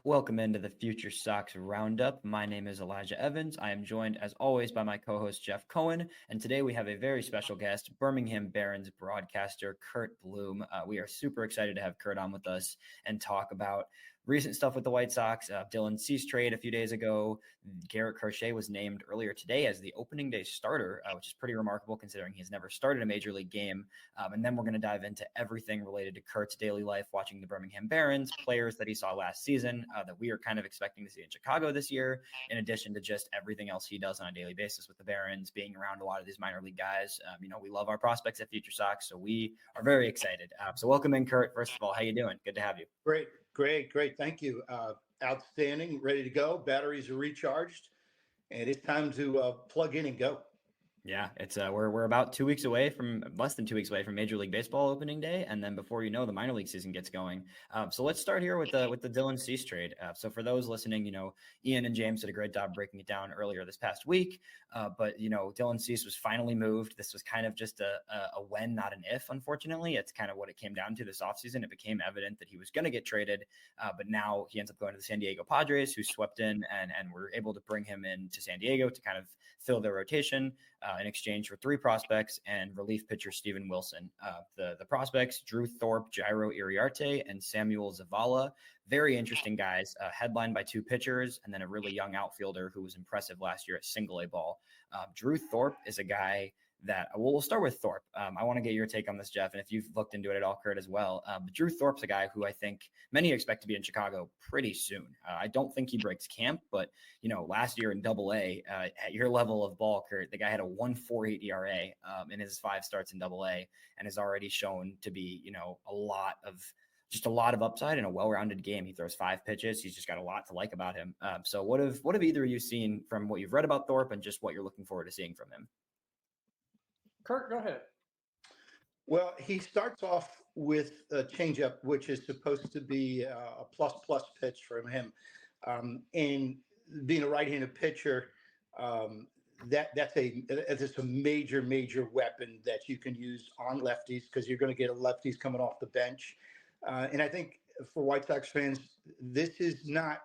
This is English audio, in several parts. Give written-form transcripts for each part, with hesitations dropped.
Welcome into the FutureSox RoundUp. My name is Elijah Evans. I am joined, as always, by my co-host Jeff Cohen, and today we have a very special guest, Birmingham Barons broadcaster Curt Bloom. We are super excited to have Curt on with us and talk about recent stuff with the White Sox. Dylan Cease trade a few days ago. Garrett Crochet was named earlier today as the opening day starter, which is pretty remarkable considering he's never started a major league game. And then we're going to dive into everything related to Curt's daily life, watching the Birmingham Barons, players that he saw last season that we are kind of expecting to see in Chicago this year, in addition to just everything else he does on a daily basis with the Barons, being around a lot of these minor league guys. We love our prospects at Future Sox, so we are very excited. So welcome in, Curt. First of all, how you doing? Good to have you. Great. Thank you. Outstanding. Ready to go. Batteries are recharged, and it's time to plug in and go. Yeah, it's we're about 2 weeks away from less than 2 weeks away from Major League Baseball opening day, and then before you know, the minor league season gets going. So let's start here with the Dylan Cease trade. So for those listening, Ian and James did a great job breaking it down earlier this past week. But Dylan Cease was finally moved. This was kind of just a when, not an if. Unfortunately, it's kind of what it came down to this offseason. It became evident that he was going to get traded, but now he ends up going to the San Diego Padres, who swept in and were able to bring him in to San Diego to kind of fill their rotation. In exchange for 3 prospects and relief pitcher Steven Wilson. The prospects, Drew Thorpe, Jairo Iriarte, and Samuel Zavala. Very interesting guys, headlined by 2 pitchers and then a really young outfielder who was impressive last year at single A ball. Drew Thorpe is a guy that we'll start with Thorpe. I want to get your take on this, Jeff, and if you've looked into it at all, Curt, as well. But Drew Thorpe's a guy who I think many expect to be in Chicago pretty soon. I don't think he breaks camp, but last year in Double A, at your level of ball, Curt, the guy had a 1.48 ERA in his 5 starts in Double A, and has already shown to be a lot of upside and a well-rounded game. He throws 5 pitches. He's just got a lot to like about him. So what have either of you seen from what you've read about Thorpe and just what you're looking forward to seeing from him? Curt, go ahead. Well, he starts off with a changeup, which is supposed to be a plus pitch from him. And being a right-handed pitcher, that's a major weapon that you can use on lefties because you're going to get lefties coming off the bench. And I think for White Sox fans, this is not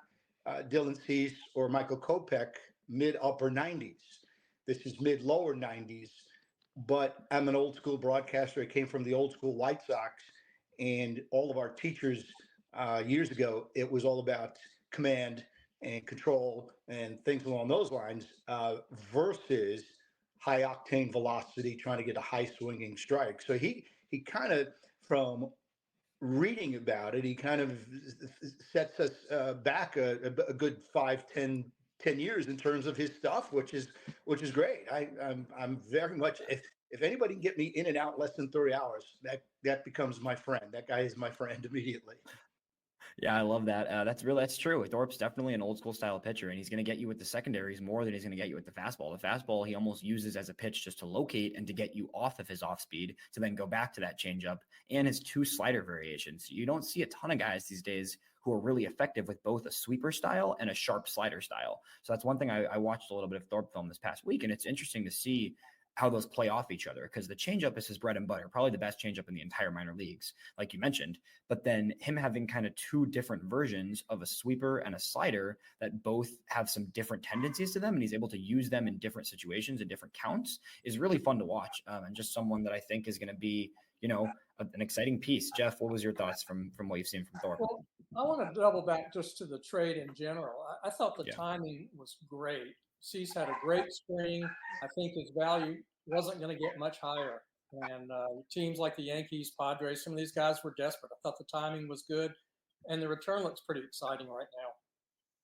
Dylan Cease or Michael Kopech mid-upper 90s. This is mid-lower 90s. But I'm an old school broadcaster. I came from the old school White Sox, and all of our teachers years ago, it was all about command and control and things along those lines versus high octane velocity, trying to get a high swinging strike. So he kind of, from reading about it, he kind of sets us back a good 5-10 years in terms of his stuff, which is great. I'm very much, if anybody can get me in and out less than 30 hours, that becomes my friend. That guy is my friend immediately. Yeah, I love that. That's true. Thorpe's definitely an old school style pitcher, and he's going to get you with the secondaries more than he's going to get you with the fastball. The fastball he almost uses as a pitch just to locate and to get you off of his off speed to then go back to that changeup and his 2 slider variations. You don't see a ton of guys these days who are really effective with both a sweeper style and a sharp slider style. So that's one thing I watched a little bit of Thorpe film this past week, and it's interesting to see how those play off each other, because the changeup is his bread and butter, probably the best changeup in the entire minor leagues, like you mentioned. But then him having kind of 2 different versions of a sweeper and a slider that both have some different tendencies to them, and he's able to use them in different situations and different counts, is really fun to watch, and just someone that I think is going to be an exciting piece. Jeff, what was your thoughts from what you've seen from Thorpe? Well, I want to double back just to the trade in general. I thought the timing was great. Cease had a great spring. I think his value wasn't going to get much higher. And teams like the Yankees, Padres, some of these guys were desperate. I thought the timing was good. And the return looks pretty exciting right now.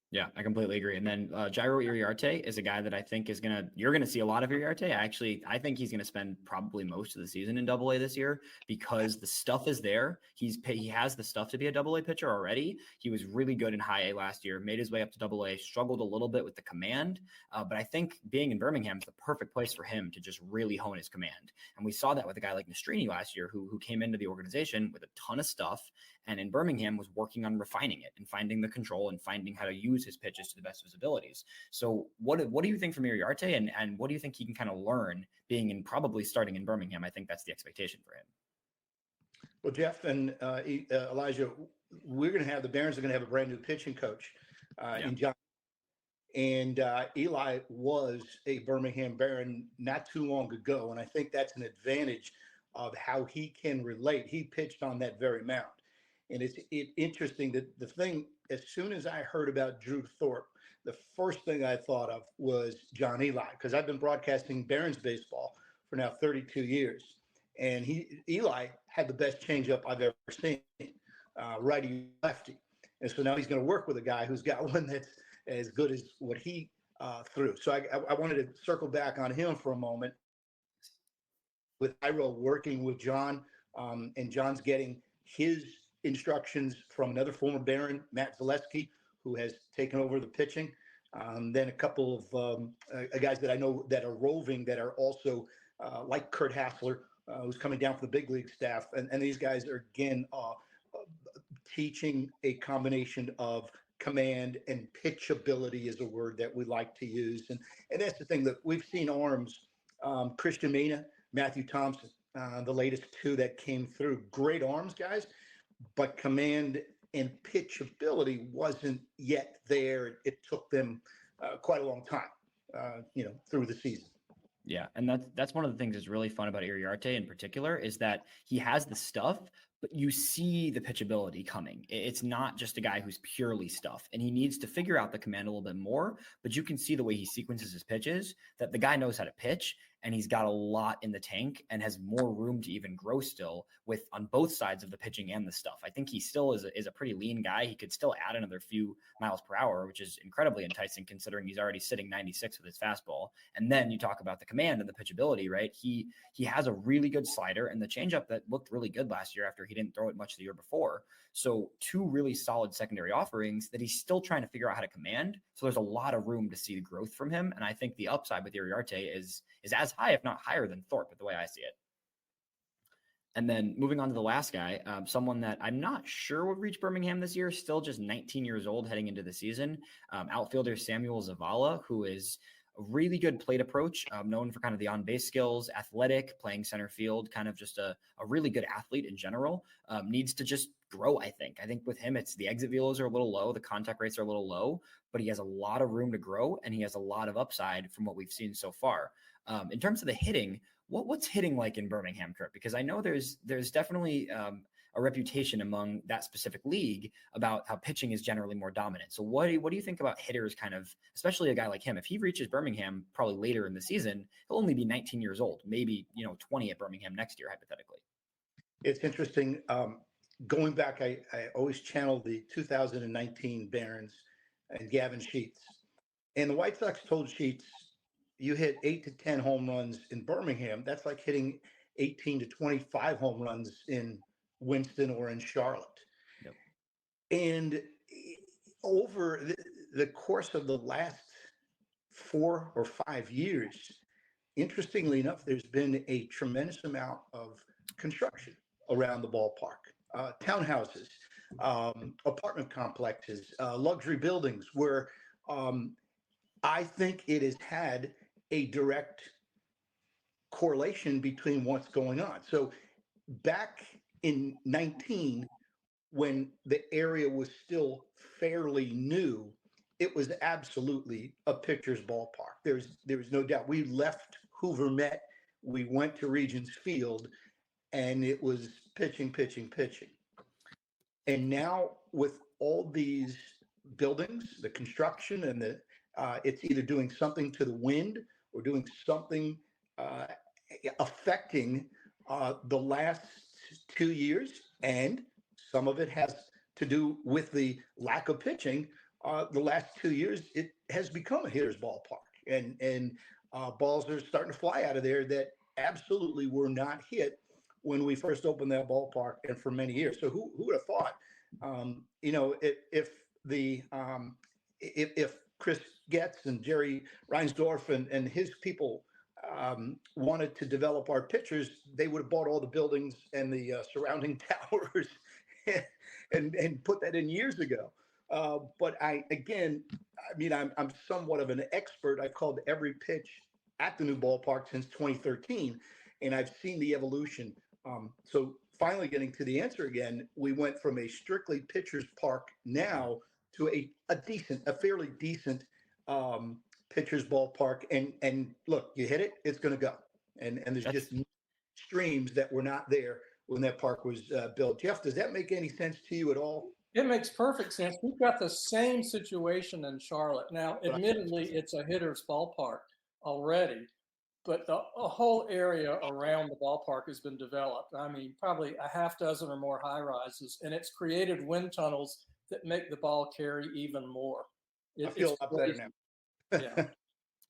Yeah, I completely agree. And then Jairo Iriarte is a guy that I think you're going to see a lot of Iriarte. I think he's going to spend probably most of the season in Double A this year because the stuff is there. He has the stuff to be a Double A pitcher already. He was really good in High A last year, made his way up to Double A, struggled a little bit with the command. But I think being in Birmingham is the perfect place for him to just really hone his command. And we saw that with a guy like Nastrini last year, who came into the organization with a ton of stuff, and in Birmingham was working on refining it and finding the control and finding how to use his pitches to the best of his abilities. So what do you think from Iriarte, and what do you think he can kind of learn being probably starting in Birmingham? I think that's the expectation for him. Well, Jeff and Elijah, the Barons are going to have a brand new pitching coach in John. And Eli was a Birmingham Baron not too long ago. And I think that's an advantage of how he can relate. He pitched on that very mound. And it's interesting that the thing, as soon as I heard about Drew Thorpe, the first thing I thought of was John Eli, because I've been broadcasting Barons baseball for now 32 years. And Eli had the best changeup I've ever seen, righty lefty. And so now he's going to work with a guy who's got one that's as good as what he threw. So I wanted to circle back on him for a moment. With Iro working with John, and John's getting his instructions from another former Baron, Matt Zaleski, who has taken over the pitching. Then a couple of guys that I know that are roving that are also like Kurt Hassler, who's coming down from the big league staff. And these guys are, again, teaching a combination of command and pitchability is a word that we like to use. And that's the thing that we've seen arms, Christian Mina, Matthew Thompson, the latest two that came through. Great arms, guys, but command and pitchability wasn't yet there. It took them quite a long time, through the season. Yeah, and that's one of the things that's really fun about Iriarte in particular is that he has the stuff, but you see the pitchability coming. It's not just a guy who's purely stuff, and he needs to figure out the command a little bit more, but you can see the way he sequences his pitches that the guy knows how to pitch, and he's got a lot in the tank and has more room to even grow still with on both sides of the pitching and the stuff. I think he still is a pretty lean guy. He could still add another few miles per hour, which is incredibly enticing considering he's already sitting 96 with his fastball. And then you talk about the command and the pitchability, right? He has a really good slider and the changeup that looked really good last year after he didn't throw it much the year before. So two really solid secondary offerings that he's still trying to figure out how to command. So there's a lot of room to see the growth from him. And I think the upside with Iriarte is as high, if not higher than Thorpe, with the way I see it. And then moving on to the last guy, someone that I'm not sure would reach Birmingham this year, still just 19 years old heading into the season, outfielder Samuel Zavala, who is a really good plate approach, known for kind of the on-base skills, athletic, playing center field, kind of just a really good athlete in general, needs to just grow, I think. I think with him, it's the exit velos are a little low, the contact rates are a little low, but he has a lot of room to grow, and he has a lot of upside from what we've seen so far. In terms of the hitting, what's hitting like in Birmingham, Curt? Because I know there's definitely a reputation among that specific league about how pitching is generally more dominant. So what do you think about hitters, kind of, especially a guy like him? If he reaches Birmingham probably later in the season, he'll only be 19 years old, maybe 20 at Birmingham next year, hypothetically. It's interesting. Going back, I always channel the 2019 Barons and Gavin Sheets. And the White Sox told Sheets, you hit 8 to 10 home runs in Birmingham. That's like hitting 18 to 25 home runs in Winston or in Charlotte. Yep. And over the course of the last 4 or 5 years, interestingly enough, there's been a tremendous amount of construction around the ballpark, townhouses, apartment complexes, luxury buildings, where I think it has had a direct correlation between what's going on. So back in 19, when the area was still fairly new, it was absolutely a pitcher's ballpark. There was no doubt. We left Hoover Met, we went to Regents Field, and it was pitching. And now with all these buildings, the construction and it's either doing something to the wind or doing something affecting the last 2 years, and some of it has to do with the lack of pitching. The last 2 years, it has become a hitter's ballpark, and balls are starting to fly out of there that absolutely were not hit when we first opened that ballpark, and for many years. So who would have thought, if Chris Getz and Jerry Reinsdorf and his people wanted to develop our pitchers, they would have bought all the buildings and the surrounding towers and put that in years ago. But I'm somewhat of an expert. I've called every pitch at the new ballpark since 2013, and I've seen the evolution. So finally getting to the answer again, we went from a strictly pitcher's park now to a fairly decent pitcher's ballpark. And look, you hit it, it's going to go. And there's just streams that were not there when that park was built. Jeff, does that make any sense to you at all? It makes perfect sense. We've got the same situation in Charlotte. Now, admittedly, it's a hitter's ballpark already, but the whole area around the ballpark has been developed. I mean, probably a half dozen or more high rises, and it's created wind tunnels that make the ball carry even more. I feel a lot better now. Yeah.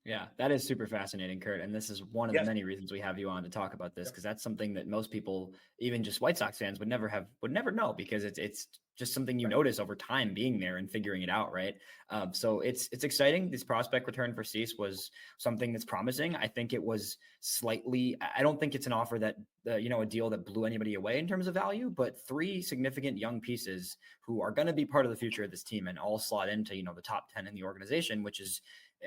Yeah, that is super fascinating, Curt. And this is one of the many reasons we have you on to talk about this, because that's something that most people, even just White Sox fans, would never know, because it's just something you notice over time being there and figuring it out, right? So it's exciting. This prospect return for Cease was something that's promising. I think it was I don't think it's an offer that, a deal that blew anybody away in terms of value, but 3 significant young pieces who are going to be part of the future of this team and all slot into, the top 10 in the organization, which is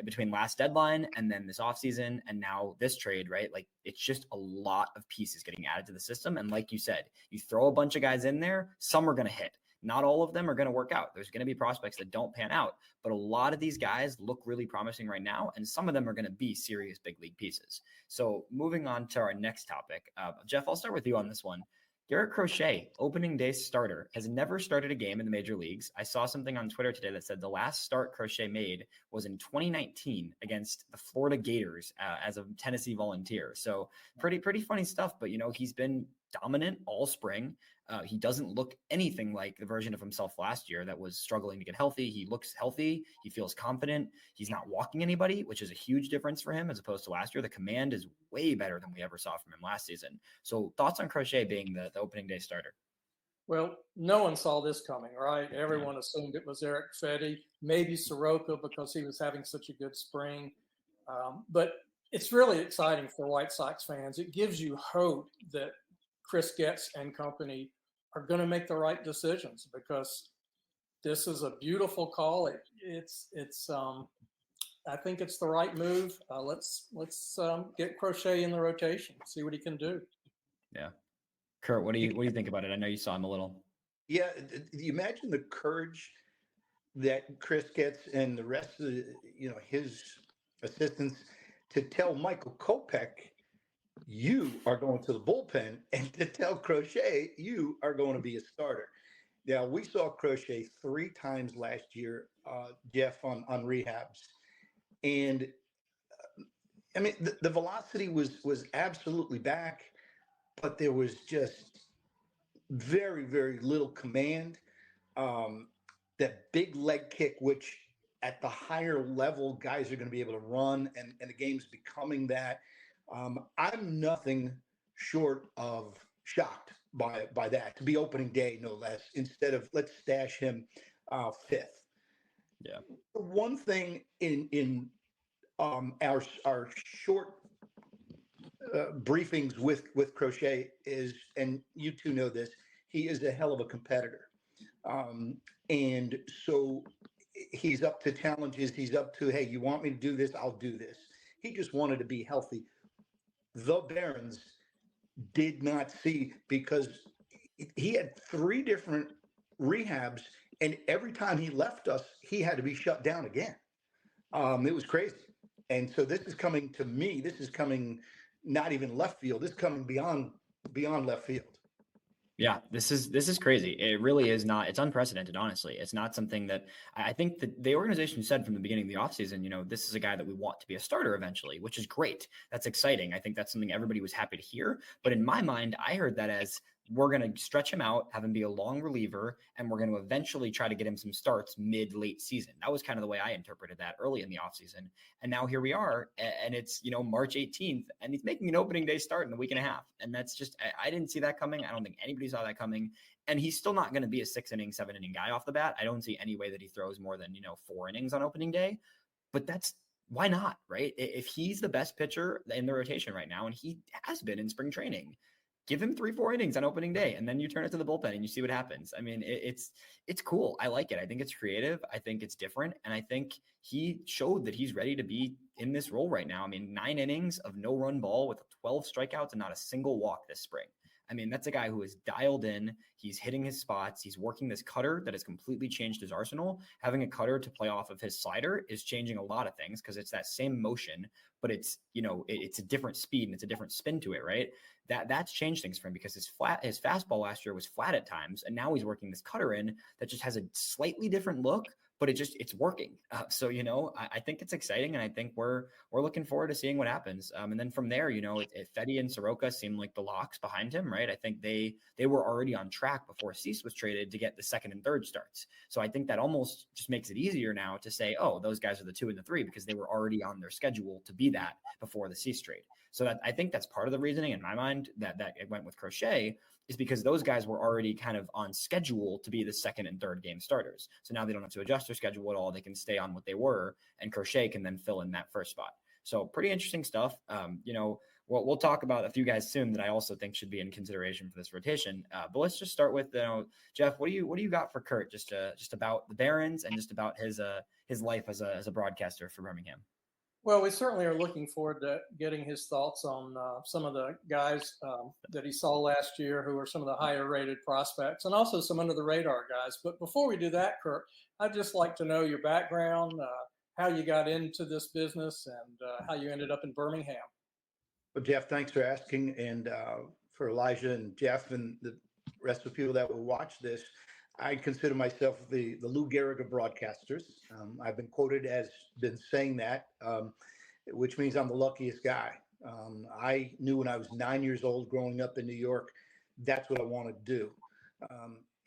between last deadline and then this offseason and now this trade, right? Like, it's just a lot of pieces getting added to the system. And like you said, you throw a bunch of guys in there, some are going to hit. Not all of them are going to work out. There's going to be prospects that don't pan out, but a lot of these guys look really promising right now, and some of them are going to be serious big league pieces. So moving on to our next topic, Jeff, I'll start with you on this one. Garrett Crochet, opening day starter, has never started a game in the major leagues. I saw something on Twitter today that said the last start Crochet made was in 2019 against the Florida Gators as a Tennessee Volunteer. So pretty funny stuff, but he's been dominant all spring. He doesn't look anything like the version of himself last year that was struggling to get healthy. He looks healthy. He feels confident. He's not walking anybody, which is a huge difference for him as opposed to last year. The command is way better than we ever saw from him last season. So thoughts on Crochet being the opening day starter? Well, no one saw this coming, right? Everyone assumed it was Eric Fetty, maybe Soroka because he was having such a good spring. But it's really exciting for White Sox fans. It gives you hope that Chris Getz and company are going to make the right decisions, because this is a beautiful call. I think it's the right move. Let's get Crochet in the rotation, see what he can do. Yeah. Curt, what do you think about it? I know you saw him a little. Yeah. You imagine the courage that Chris gets and the rest of his assistants to tell Michael Kopech, you are going to the bullpen, and to tell Crochet, you are going to be a starter. Now, we saw Crochet 3 times last year, Jeff, on rehabs. And I mean, the velocity was absolutely back, but there was just very, very little command. That big leg kick, which at the higher level, guys are going to be able to run, and the game's becoming that. I'm nothing short of shocked by that, to be opening day, no less, instead of let's stash him 5th. Yeah. One thing in our short briefings with Crochet is, and you two know this, he is a hell of a competitor. And so he's up to challenges. He's up to, hey, you want me to do this? I'll do this. He just wanted to be healthy. The Barons did not see, because he had 3 different rehabs, and every time he left us, he had to be shut down again. It was crazy. And so this is coming to me. This is coming not even left field. This is coming beyond left field. Yeah, this is crazy. It really is not. It's unprecedented, honestly. It's not something that I think that the organization said from the beginning of the offseason, this is a guy that we want to be a starter eventually, which is great. That's exciting. I think that's something everybody was happy to hear. But in my mind, I heard that as we're going to stretch him out, have him be a long reliever, and we're going to eventually try to get him some starts mid-late season. That was kind of the way I interpreted that early in the offseason. And now here we are, and it's, March 18th, and he's making an opening day start in a week and a half. And that's just, I didn't see that coming. I don't think anybody saw that coming. And he's still not going to be a 6-inning, 7-inning guy off the bat. I don't see any way that he throws more than, 4 innings on opening day. But why not, right? If he's the best pitcher in the rotation right now, and he has been in spring training, give him 3-4 innings on opening day, and then you turn it to the bullpen and you see what happens. I mean, it's cool. I like it. I think it's creative. I think it's different. And I think he showed that he's ready to be in this role right now. I mean, 9 innings of no run ball with 12 strikeouts and not a single walk this spring. I mean, that's a guy who is dialed in. He's hitting his spots. He's working this cutter that has completely changed his arsenal. Having a cutter to play off of his slider is changing a lot of things because it's that same motion, but it's, it's a different speed and it's a different spin to it, right? That's changed things for him because his fastball last year was flat at times, and now he's working this cutter in that just has a slightly different look, but it's working. So I think it's exciting, and I think we're looking forward to seeing what happens. And then from there, Fedde and Soroka seem like the locks behind him, right? I think they were already on track before Cease was traded to get the second and third starts. So I think that almost just makes it easier now to say, oh, those guys are the 2 and the 3 because they were already on their schedule to be that before the Cease trade. So I think that's part of the reasoning in my mind that it went with Crochet, is because those guys were already kind of on schedule to be the second and third game starters. So now they don't have to adjust their schedule at all. They can stay on what they were, and Crochet can then fill in that first spot. So pretty interesting stuff. We'll talk about a few guys soon that I also think should be in consideration for this rotation. But let's just start with, Jeff, what do you got for Curt? Just about the Barons and just about his life as a broadcaster for Birmingham. Well, we certainly are looking forward to getting his thoughts on some of the guys that he saw last year who are some of the higher rated prospects, and also some under the radar guys. But before we do that, Curt, I'd just like to know your background, how you got into this business, and how you ended up in Birmingham. Well, Jeff, thanks for asking. And for Elijah and Jeff and the rest of the people that will watch this, I consider myself the Lou Gehrig of broadcasters. I've been quoted as been saying that, which means I'm the luckiest guy. I knew when I was 9 years old, growing up in New York, that's what I wanted to do.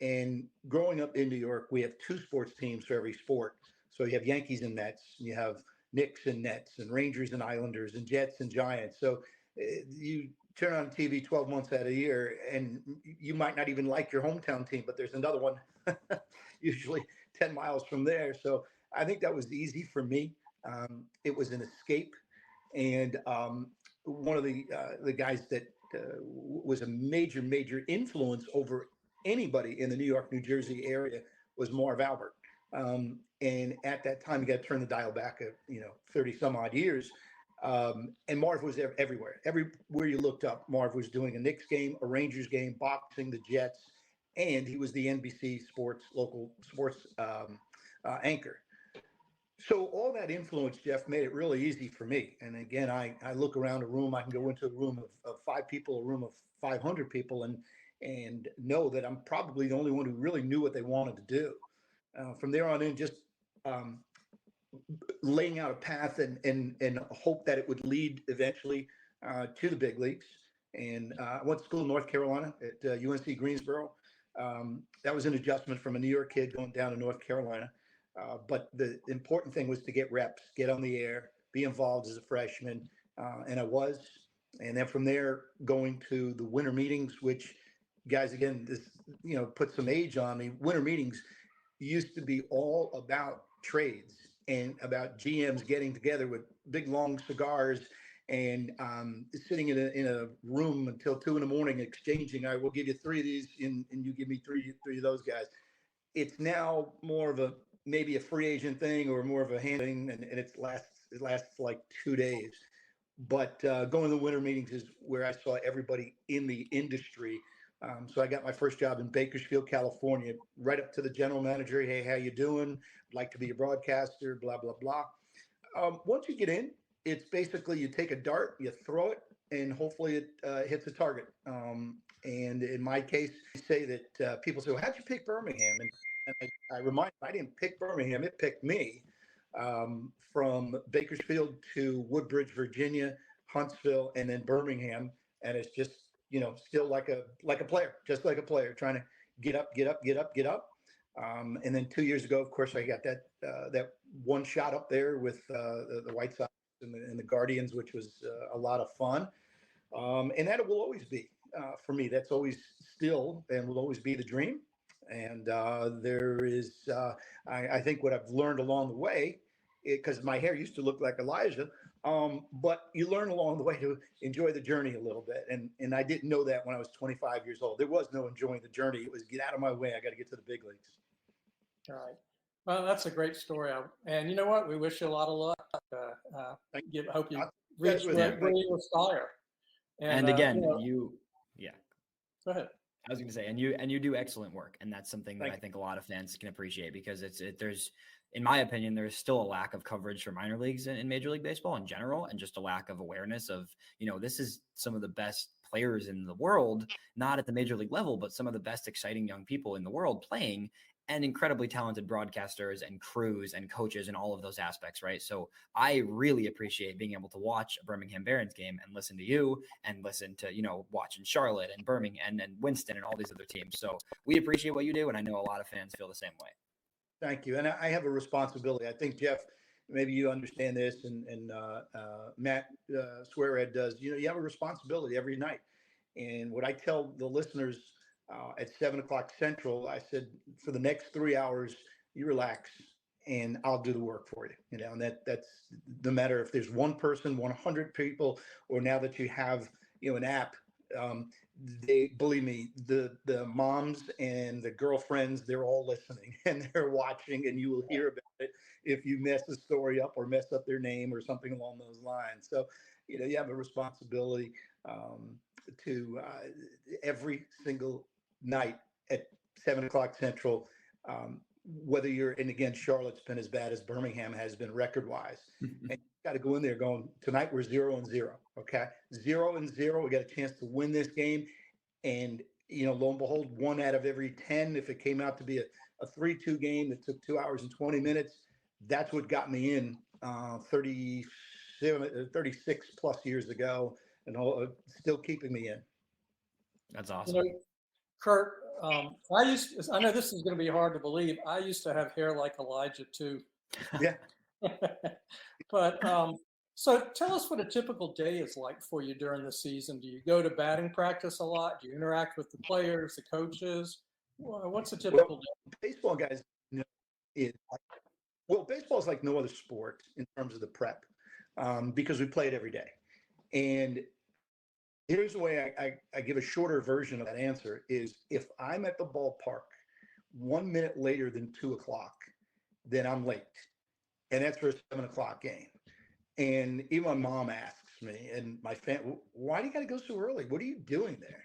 And growing up in New York, we have 2 sports teams for every sport. So you have Yankees and Mets, and you have Knicks and Nets, and Rangers and Islanders, and Jets and Giants. So you turn on TV 12 months out of the year, and you might not even like your hometown team, but there's another one usually 10 miles from there. So I think that was easy for me. It was an escape. And one of the guys that was a major influence over anybody in the New York, New Jersey area was Marv Albert. And at that time, you got to turn the dial back 30 some odd years. And Marv was there everywhere. Everywhere you looked up, Marv was doing a Knicks game, a Rangers game, boxing, the Jets, and he was the NBC local sports anchor. So all that influence, Jeff, made it really easy for me. And again, I look around a room, I can go into a room of 5 people, a room of 500 people, and know that I'm probably the only one who really knew what they wanted to do. From there on in, just laying out a path and hope that it would lead eventually to the big leagues. And I went to school in North Carolina at UNC Greensboro. That was an adjustment from a New York kid going down to North Carolina. But the important thing was to get reps, get on the air, be involved as a freshman. And I was. And then from there, going to the winter meetings, which, guys, again, this put some age on me. Winter meetings used to be all about trades and about GMs getting together with big long cigars and sitting in a room until 2 a.m. exchanging. I will give you 3 of these, and you give me three of those guys. It's now more of maybe a free agent thing or more of a hand thing, and it lasts like 2 days. But going to the winter meetings is where I saw everybody in the industry. So I got my first job in Bakersfield, California, right up to the general manager. Hey, how you doing? I'd like to be a broadcaster, blah, blah, blah. Once you get in, it's basically you take a dart, you throw it, and hopefully it hits a target. And in my case, I say that people say, well, how'd you pick Birmingham? And I remind them, I didn't pick Birmingham, it picked me. From Bakersfield to Woodbridge, Virginia, Huntsville, and then Birmingham. And it's just, still like a player, just like a player trying to get up. And then 2 years ago, of course, I got that one shot up there with the White Sox and the Guardians, which was a lot of fun. And that will always be for me. That's always still and will always be the dream. And there is, I think what I've learned along the way, because my hair used to look like Elijah, but you learn along the way to enjoy the journey a little bit. And I didn't know that when I was 25 years old. There was no enjoying the journey. It was get out of my way. I got to get to the big leagues. All right. Well, that's a great story. And you know what? We wish you a lot of luck. Hope you reach where you aspire. And again, Go ahead. I was going to say, and you do excellent work, and that's something that Thank I think a lot of fans can appreciate, because there's, in my opinion, there's still a lack of coverage for minor leagues in Major League Baseball in general, and just a lack of awareness of, this is some of the best players in the world, not at the major league level, but some of the best exciting young people in the world playing, and incredibly talented broadcasters and crews and coaches and all of those aspects, right? So I really appreciate being able to watch a Birmingham Barons game and listen to you and listen to, watching Charlotte and Birmingham and Winston and all these other teams. So we appreciate what you do, and I know a lot of fans feel the same way. Thank you. And I have a responsibility. I think, Jeff, maybe you understand this, and Matt Swearhead does. You have a responsibility every night. And what I tell the listeners at 7:00 Central, I said, for the next 3 hours, you relax, and I'll do the work for you. And that's no matter if there's one person, 100 people, or now that you have an app. They, believe me, the moms and the girlfriends, they're all listening and they're watching, and you will hear about it if you mess a story up or mess up their name or something along those lines. So, you have a responsibility to every single night at 7:00 Central, whether you're, and again, Charlotte's been as bad as Birmingham has been record-wise. And you got to go in there going, tonight we're 0-0, okay? 0-0, we got a chance to win this game. And, lo and behold, 1 out of every 10, if it came out to be a 3-2 game that took 2 hours and 20 minutes, that's what got me in 36 plus years ago, and still keeping me in. That's awesome. Curt, I know this is going to be hard to believe. I used to have hair like Elijah too. Yeah. But so tell us what a typical day is like for you during the season. Do you go to batting practice a lot? Do you interact with the players, the coaches? What's a typical day? Baseball, guys, baseball is like no other sport in terms of the prep, because we play it every day. And here's the way I give a shorter version of that answer is, if I'm at the ballpark 1 minute later than 2:00, then I'm late. And that's for a 7:00 game. And even my mom asks me, and my family, why do you got to go so early? What are you doing there?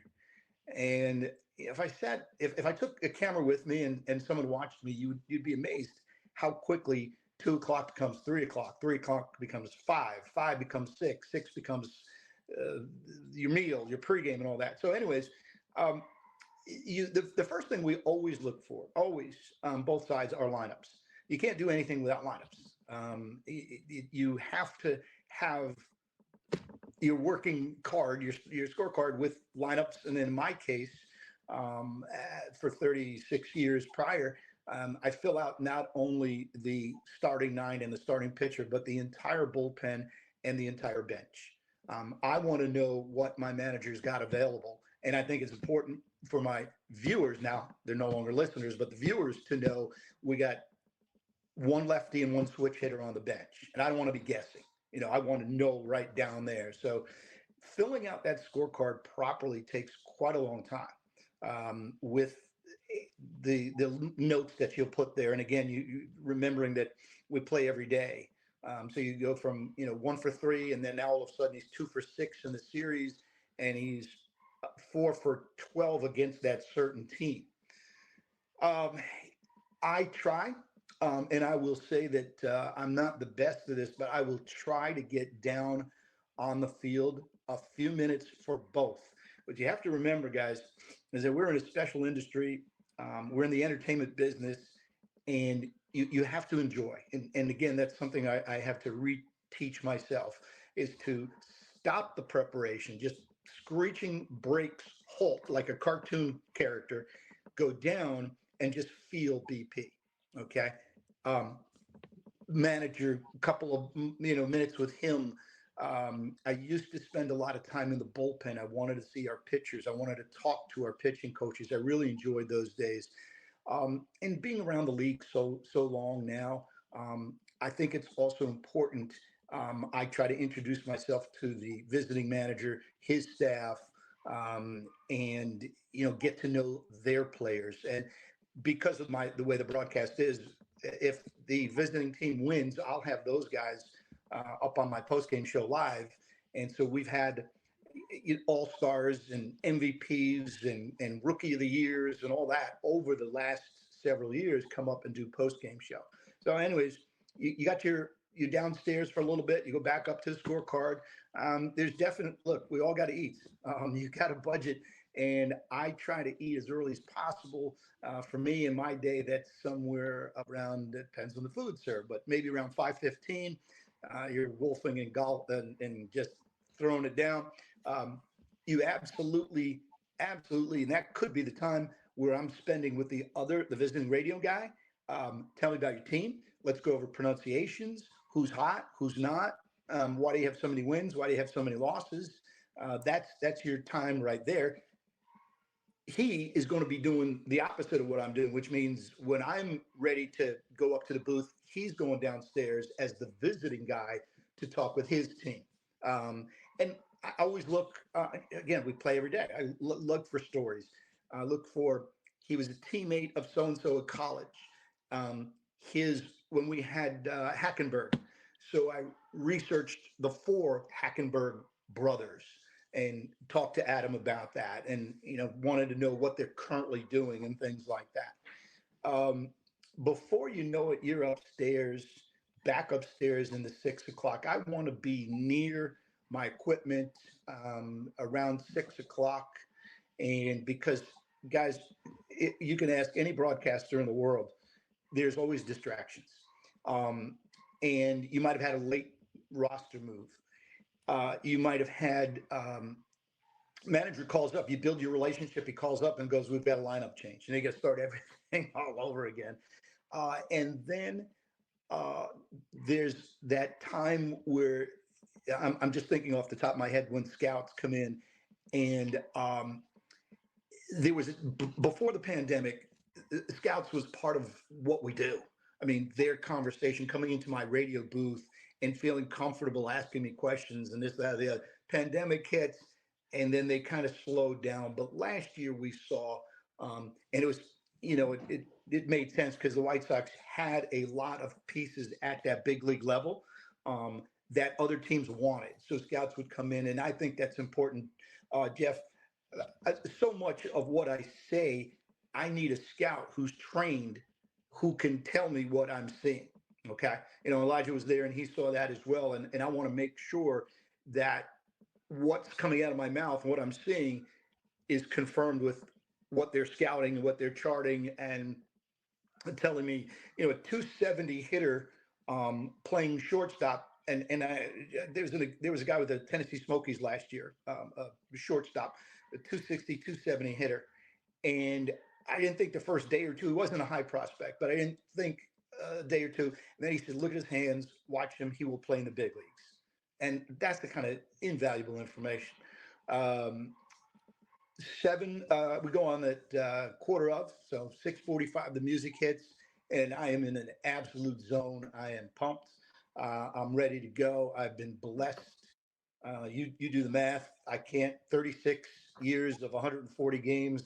And if I took a camera with me and someone watched me, you'd be amazed how quickly 2:00 becomes 3:00, 3:00 becomes 5 becomes 6 becomes your meal, your pregame, and all that. So, anyways, the first thing we always look for, both sides, are lineups. You can't do anything without lineups. You have to have your working card, your scorecard with lineups. And in my case, for 36 years prior, I fill out not only the starting 9 and the starting pitcher, but the entire bullpen and the entire bench. I want to know what my manager's got available. And I think it's important for my viewers, now they're no longer listeners, but the viewers, to know we got one lefty and one switch hitter on the bench. And I don't want to be guessing. I want to know right down there. So filling out that scorecard properly takes quite a long time, with the notes that you'll put there. And again, you remembering that we play every day. So you go from 1 for 3, and then now all of a sudden he's 2 for 6 in the series, and he's 4 for 12 against that certain team. I try, and I will say that I'm not the best at this, but I will try to get down on the field a few minutes for both. But you have to remember, guys, is that we're in a special industry. We're in the entertainment business, and you have to enjoy. And again, that's something I have to reteach myself, is to stop the preparation, just screeching brakes, halt like a cartoon character, go down and just feel BP. Okay. Manager, a couple of minutes with him. I used to spend a lot of time in the bullpen. I wanted to see our pitchers. I wanted to talk to our pitching coaches. I really enjoyed those days. And being around the league so long now, I think it's also important. I try to introduce myself to the visiting manager, his staff, and get to know their players. And because of the way the broadcast is, if the visiting team wins, I'll have those guys up on my postgame show live. And so we've had all-stars and MVPs and rookie of the years and all that over the last several years come up and do post-game show. So anyways, you got you downstairs for a little bit. You go back up to the scorecard. There's look, we all got to eat. You got a budget, and I try to eat as early as possible. For me, in my day, that's somewhere around, it depends on the food served, but maybe around 5:15. You're wolfing and golf and just throwing it down. You absolutely, and that could be the time where I'm spending with the visiting radio guy. Tell me about your team. Let's go over pronunciations. Who's hot? Who's not? Why do you have so many wins? Why do you have so many losses? That's your time right there. He is going to be doing the opposite of what I'm doing, which means when I'm ready to go up to the booth, he's going downstairs as the visiting guy to talk with his team. And I always look, again, we play every day. I look for stories. I look for, he was a teammate of so-and-so at college. When we had Hackenberg. So I researched the 4 Hackenberg brothers and talked to Adam about that, and wanted to know what they're currently doing and things like that. Before you know it, you're upstairs, back upstairs in the 6 o'clock. I want to be near my equipment around 6 o'clock, and because guys, you can ask any broadcaster in the world, there's always distractions, and you might have had a late roster move. You might have had manager calls up. You build your relationship. He calls up and goes, "We've got a lineup change," and they got to start everything all over again. And then there's that time where I'm just thinking off the top of my head when scouts come in, and there was before the pandemic, scouts was part of what we do. I mean, their conversation coming into my radio booth and feeling comfortable asking me questions and this, that, the other. Pandemic hits, and then they kind of slowed down. But last year we saw, and it was, it made sense because the White Sox had a lot of pieces at that big league level that other teams wanted. So scouts would come in, and I think that's important, Jeff. So much of what I say, I need a scout who's trained, who can tell me what I'm seeing. Okay. Elijah was there and he saw that as well. And I want to make sure that what's coming out of my mouth and what I'm seeing is confirmed with what they're scouting and what they're charting and telling me, a 270 hitter playing shortstop. And there was a guy with the Tennessee Smokies last year, a shortstop, a 260, 270 hitter. And I didn't think the first day or two, he wasn't a high prospect, but I didn't think a day or two. And then he said, look at his hands, watch him, he will play in the big leagues. And that's the kind of invaluable information. We go on at quarter of, so 6:45, the music hits, and I am in an absolute zone. I am pumped. I'm ready to go. I've been blessed. You do the math. I can't. 36 years of 140 games,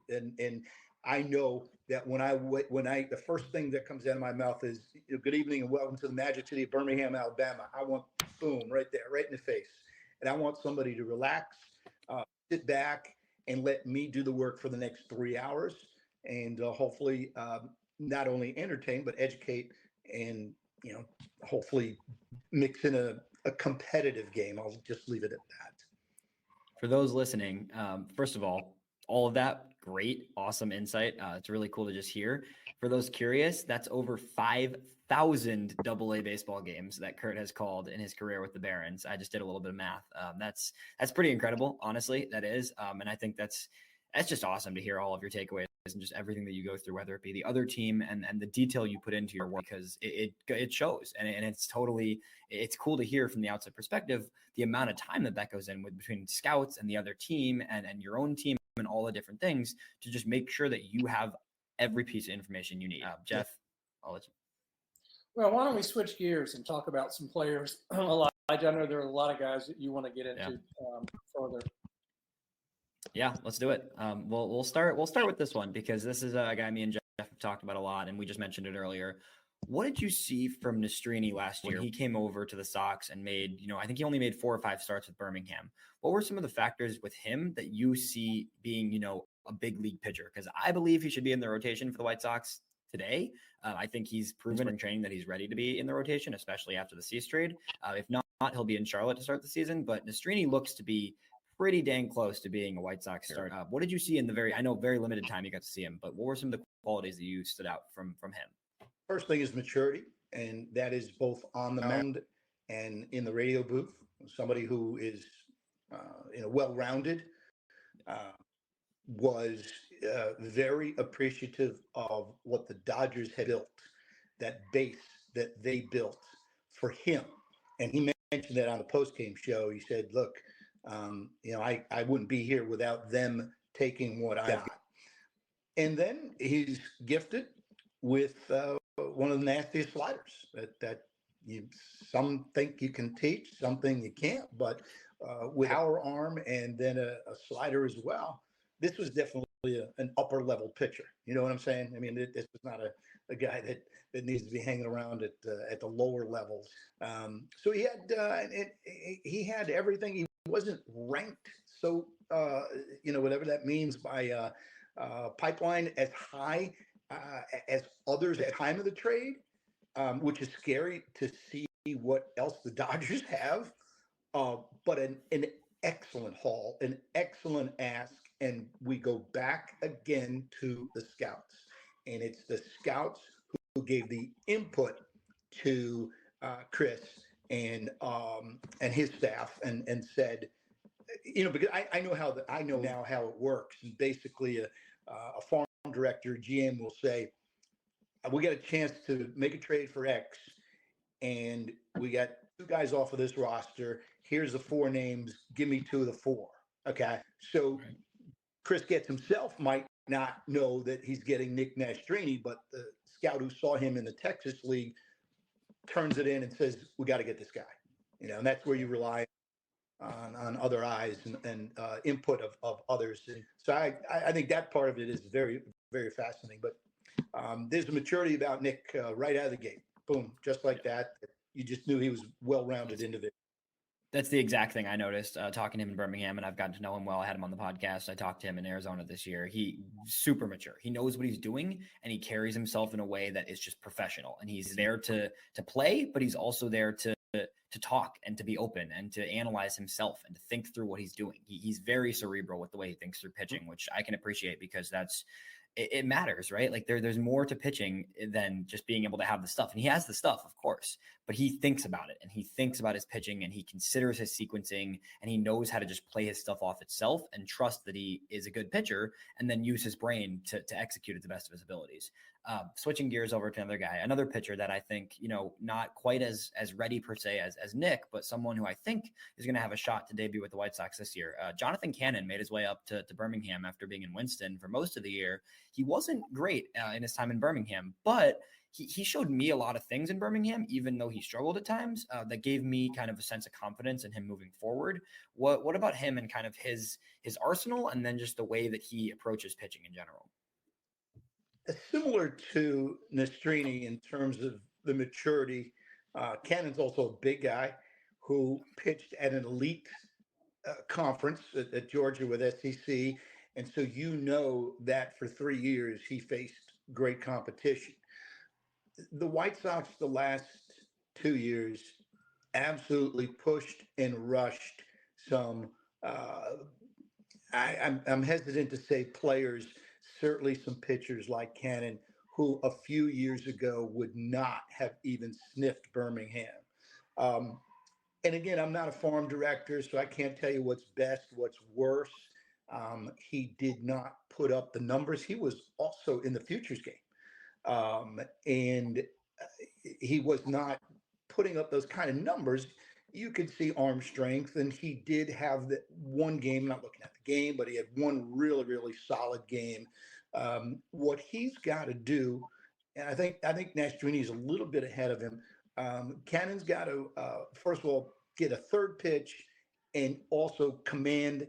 and I know that when the first thing that comes out of my mouth is good evening and welcome to the Magic City of Birmingham, Alabama. I want boom right there, right in the face, and I want somebody to relax, sit back, and let me do the work for the next 3 hours, and hopefully not only entertain but educate, and hopefully mix in a competitive game. I'll just leave it at that. For those listening, first of all of that, great, awesome insight. It's really cool to just hear. For those curious, that's over 5,000 AA baseball games that Curt has called in his career with the Barons. I just did a little bit of math. That's pretty incredible, honestly, that is. And I think that's just awesome to hear all of your takeaways and just everything that you go through, whether it be the other team and the detail you put into your work, because it shows. And it's cool to hear from the outside perspective, the amount of time that goes in between scouts and the other team and your own team and all the different things to just make sure that you have every piece of information you need. Jeff, I'll let you. Well, why don't we switch gears and talk about some players? Elijah, I know there are a lot of guys that you want to get into further. Yeah, let's do it. We'll start with this one because this is a guy me and Jeff have talked about a lot, and we just mentioned it earlier. What did you see from Nastrini last year when he came over to the Sox and made, I think he only made 4 or 5 starts with Birmingham. What were some of the factors with him that you see being, a big league pitcher? Because I believe he should be in the rotation for the White Sox today. I think he's proven in training that he's ready to be in the rotation, especially after the Cease trade. If not, he'll be in Charlotte to start the season. But Nastrini looks to be pretty dang close to being a White Sox starter. What did you see in the very limited time you got to see him, but what were some of the qualities that you stood out from him? First thing is maturity, and that is both on the mound and in the radio booth. Somebody who is, well-rounded, was very appreciative of what the Dodgers had built, that base that they built for him. And he mentioned that on the post-game show. He said, look, I wouldn't be here without them taking what I got. And then he's gifted with one of the nastiest sliders that some think you can teach, something you can't, but with our arm and then a slider as well, this was definitely an upper level pitcher. You know what I'm saying? I mean, this was not a guy that needs to be hanging around at the lower levels. So he had everything. He wasn't ranked, so whatever that means by pipeline as high as others at time of the trade, which is scary to see what else the Dodgers have. But an excellent haul, an excellent ask. And we go back again to the scouts. And it's the scouts who gave the input to Chris and his staff and said, because I know now how it works. And basically a farm director, GM, will say, we got a chance to make a trade for X, and we got 2 guys off of this roster. Here's the 4 names. Give me 2 of the 4. Okay. So Chris Getz himself might not know that he's getting Nick Nastrini, but the scout who saw him in the Texas League turns it in and says, we got to get this guy. And that's where you rely on other eyes and input of others. And so I think that part of it is very, very fascinating. But there's a maturity about Nick right out of the gate. Boom, just like that. You just knew he was well-rounded individual. That's the exact thing I noticed talking to him in Birmingham, and I've gotten to know him well. I had him on the podcast. I talked to him in Arizona this year. He's super mature. He knows what he's doing, and he carries himself in a way that is just professional. And he's there to play, but he's also there to talk and to be open and to analyze himself and to think through what he's doing. He's very cerebral with the way he thinks through pitching, which I can appreciate because it matters, right? Like there's more to pitching than just being able to have the stuff. And he has the stuff, of course, but he thinks about it and he thinks about his pitching and he considers his sequencing and he knows how to just play his stuff off itself and trust that he is a good pitcher and then use his brain to execute at the best of his abilities. Switching gears over to another pitcher that I think, not quite as ready per se as Nick, but someone who I think is going to have a shot to debut with the White Sox this year. Jonathan Cannon made his way up to Birmingham after being in Winston for most of the year. He wasn't great in his time in Birmingham, but he showed me a lot of things in Birmingham, even though he struggled at times, that gave me kind of a sense of confidence in him moving forward. What about him and kind of his arsenal and then just the way that he approaches pitching in general? Similar to Nastrini in terms of the maturity, Cannon's also a big guy who pitched at an elite conference at Georgia with SEC. And so that for 3 years he faced great competition. The White Sox the last 2 years absolutely pushed and rushed some, I'm hesitant to say players, certainly some pitchers like Cannon, who a few years ago would not have even sniffed Birmingham. And again, I'm not a farm director, so I can't tell you what's best, what's worse. He did not put up the numbers. He was also in the futures game. And he was not putting up those kind of numbers. You could see arm strength, and he did have that one game, not looking at the game, but he had one really, really solid game. What he's got to do, and I think Nastrini is a little bit ahead of him. Cannon's got to, first of all, get a third pitch and also command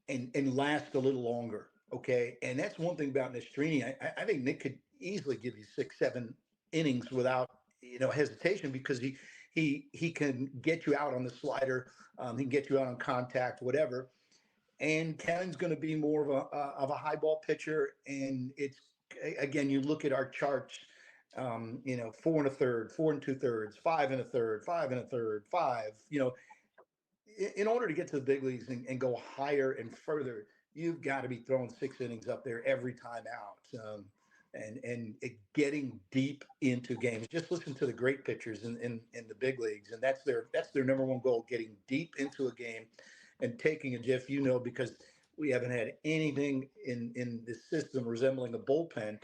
and last a little longer. Okay. And that's one thing about Nastrini. I think Nick could easily give you 6-7 innings without hesitation because he can get you out on the slider, he can get you out on contact, whatever. And Cannon's going to be more of a high ball pitcher, and it's again, you look at our charts, 4 1/3, 4 2/3, 5 1/3, 5 1/3, 5. In order to get to the big leagues and go higher and further, you've got to be throwing 6 innings up there every time out, and getting deep into games. Just listen to the great pitchers in the big leagues, and that's their number one goal: getting deep into a game and taking a Jeff, because we haven't had anything in this system resembling a bullpen.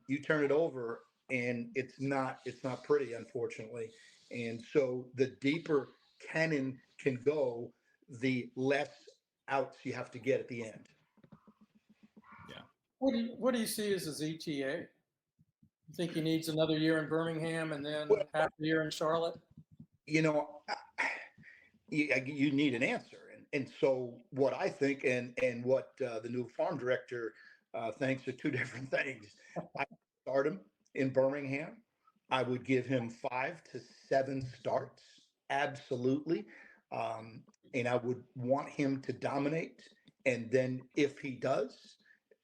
You turn it over, and it's not pretty, unfortunately. And so the deeper Cannon can go, the less outs you have to get at the end. Yeah. What do you see as his ETA? You think he needs another year in Birmingham and then half a year in Charlotte? You need an answer. And so what I think and what the new farm director thinks are two different things. I start him in Birmingham. I would give him 5 to 7 starts. Absolutely. And I would want him to dominate. And then if he does,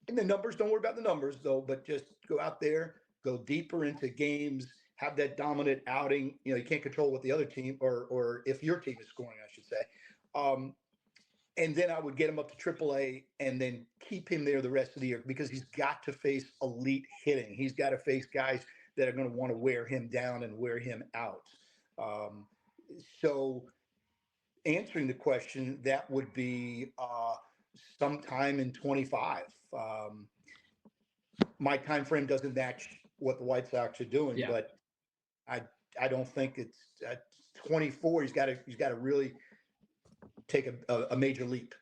and the numbers, don't worry about the numbers though, but just go out there, go deeper into games, have that dominant outing. You can't control what the other team or if your team is scoring, I should say. And then I would get him up to AAA and then keep him there the rest of the year because he's got to face elite hitting. He's got to face guys that are going to want to wear him down and wear him out. So answering the question, that would be sometime in 25. My time frame doesn't match what the White Sox are doing, but I don't think it's at 24. He's got to really take a major leap.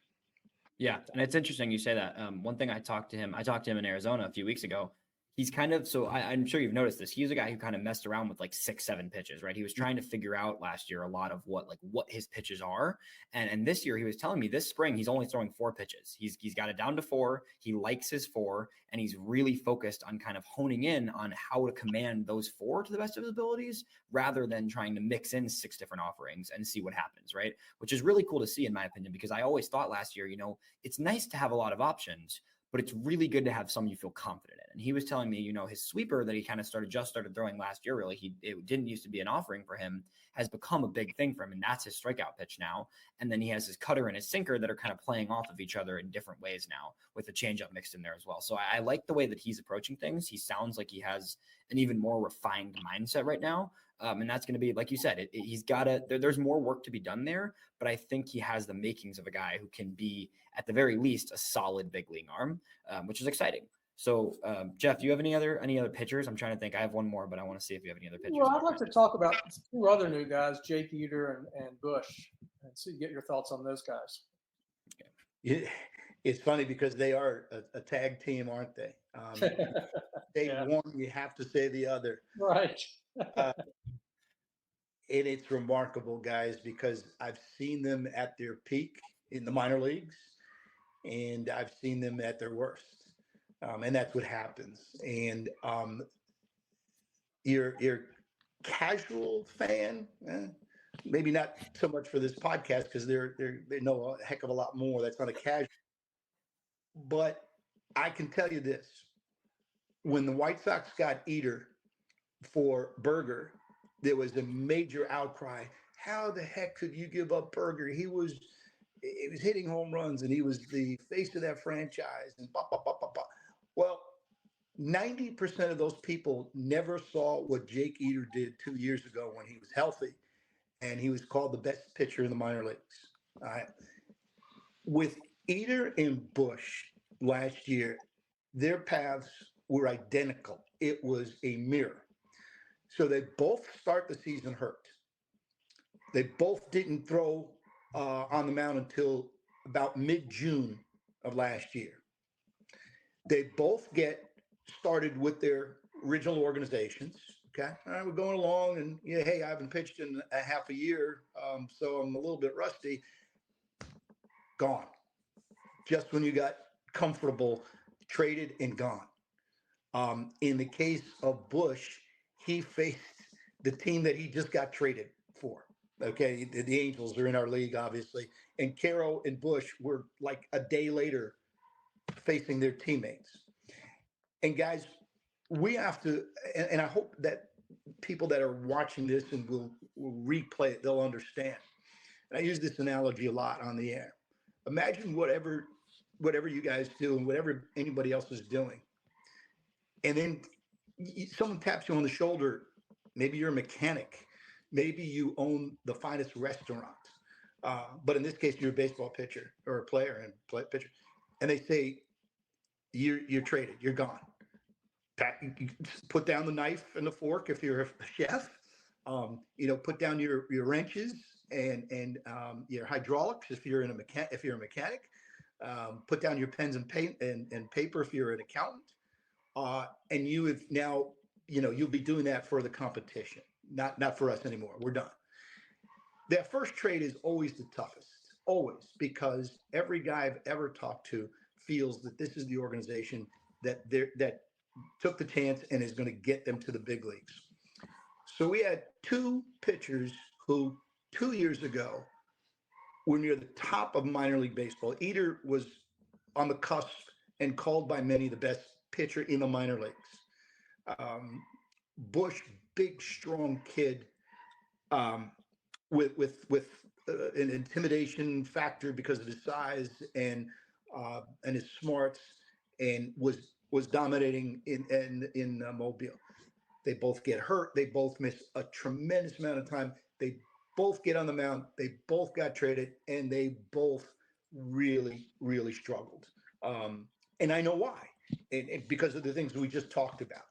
Yeah, and it's interesting you say that. One thing I talked to him in Arizona a few weeks ago. He's kind of, so I'm sure you've noticed this. He's a guy who kind of messed around with like 6-7 pitches, right? He was trying to figure out last year a lot of what his pitches are. And this year he was telling me this spring, he's only throwing 4 pitches. He's got it down to 4. He likes his 4, and he's really focused on kind of honing in on how to command those 4 to the best of his abilities rather than trying to mix in 6 different offerings and see what happens, right? Which is really cool to see in my opinion, because I always thought last year, it's nice to have a lot of options, but it's really good to have some you feel confident in. And he was telling me, his sweeper that he kind of started throwing last year, really, it didn't used to be an offering for him, has become a big thing for him. And that's his strikeout pitch now. And then he has his cutter and his sinker that are kind of playing off of each other in different ways now with the changeup mixed in there as well. So I like the way that he's approaching things. He sounds like he has an even more refined mindset right now. And that's going to be, like you said, he's got to, there's more work to be done there, but I think he has the makings of a guy who can be, at the very least, a solid big league arm, which is exciting. So, Jeff, do you have any other pitchers? I'm trying to think. I have one more, but I want to see if you have any other pitchers. Well, I'd like to talk about 2 other new guys, Jake Eater and Bush, and get your thoughts on those guys. It's funny because they are a tag team, aren't they? One, you have to say the other. Right. And it's remarkable, guys, because I've seen them at their peak in the minor leagues, and I've seen them at their worst. And that's what happens. And your casual fan, maybe not so much for this podcast because they know a heck of a lot more. That's not a casual. But I can tell you this: when the White Sox got Eater for Berger, there was a major outcry. How the heck could you give up Berger? He was hitting home runs, and he was the face of that franchise. And Well, 90% of those people never saw what Jake Eater did 2 years ago when he was healthy, and he was called the best pitcher in the minor leagues. All right. With Eater and Bush last year, their paths were identical. It was a mirror. So they both start the season hurt. They both didn't throw on the mound until about mid-June of last year. They both get started with their original organizations. Okay, all right, we're going along, and hey, I haven't pitched in a half a year, so I'm a little bit rusty. Gone. Just when you got comfortable, traded and gone. In the case of Bush, he faced the team that he just got traded for. Okay, the Angels are in our league, obviously, and Carroll and Bush were like a day later facing their teammates. And guys, we have to, and I hope that people that are watching this and will replay it, they'll understand. And I use this analogy a lot on the air. Imagine whatever you guys do and whatever anybody else is doing, and then someone taps you on the shoulder. Maybe you're a mechanic. Maybe you own the finest restaurant. But in this case, you're a baseball pitcher or a player and pitcher. And they say, you're traded. You're gone. Put down the knife and the fork if you're a chef. Put down your wrenches and your hydraulics if you're a mechanic. Put down your pens and paper if you're an accountant. And you have now, you'll be doing that for the competition, not for us anymore. We're done. That first trade is always the toughest, always, because every guy I've ever talked to feels that this is the organization that took the chance and is going to get them to the big leagues. So we had two pitchers who 2 years ago were near the top of minor league baseball. Eder was on the cusp and called by many the best pitcher in the minor leagues. Bush, big, strong kid, with an intimidation factor because of his size and his smarts, and was dominating in Mobile. They both get hurt. They both miss a tremendous amount of time. They both get on the mound. They both got traded, and they both really, really struggled. And I know why, and because of the things we just talked about.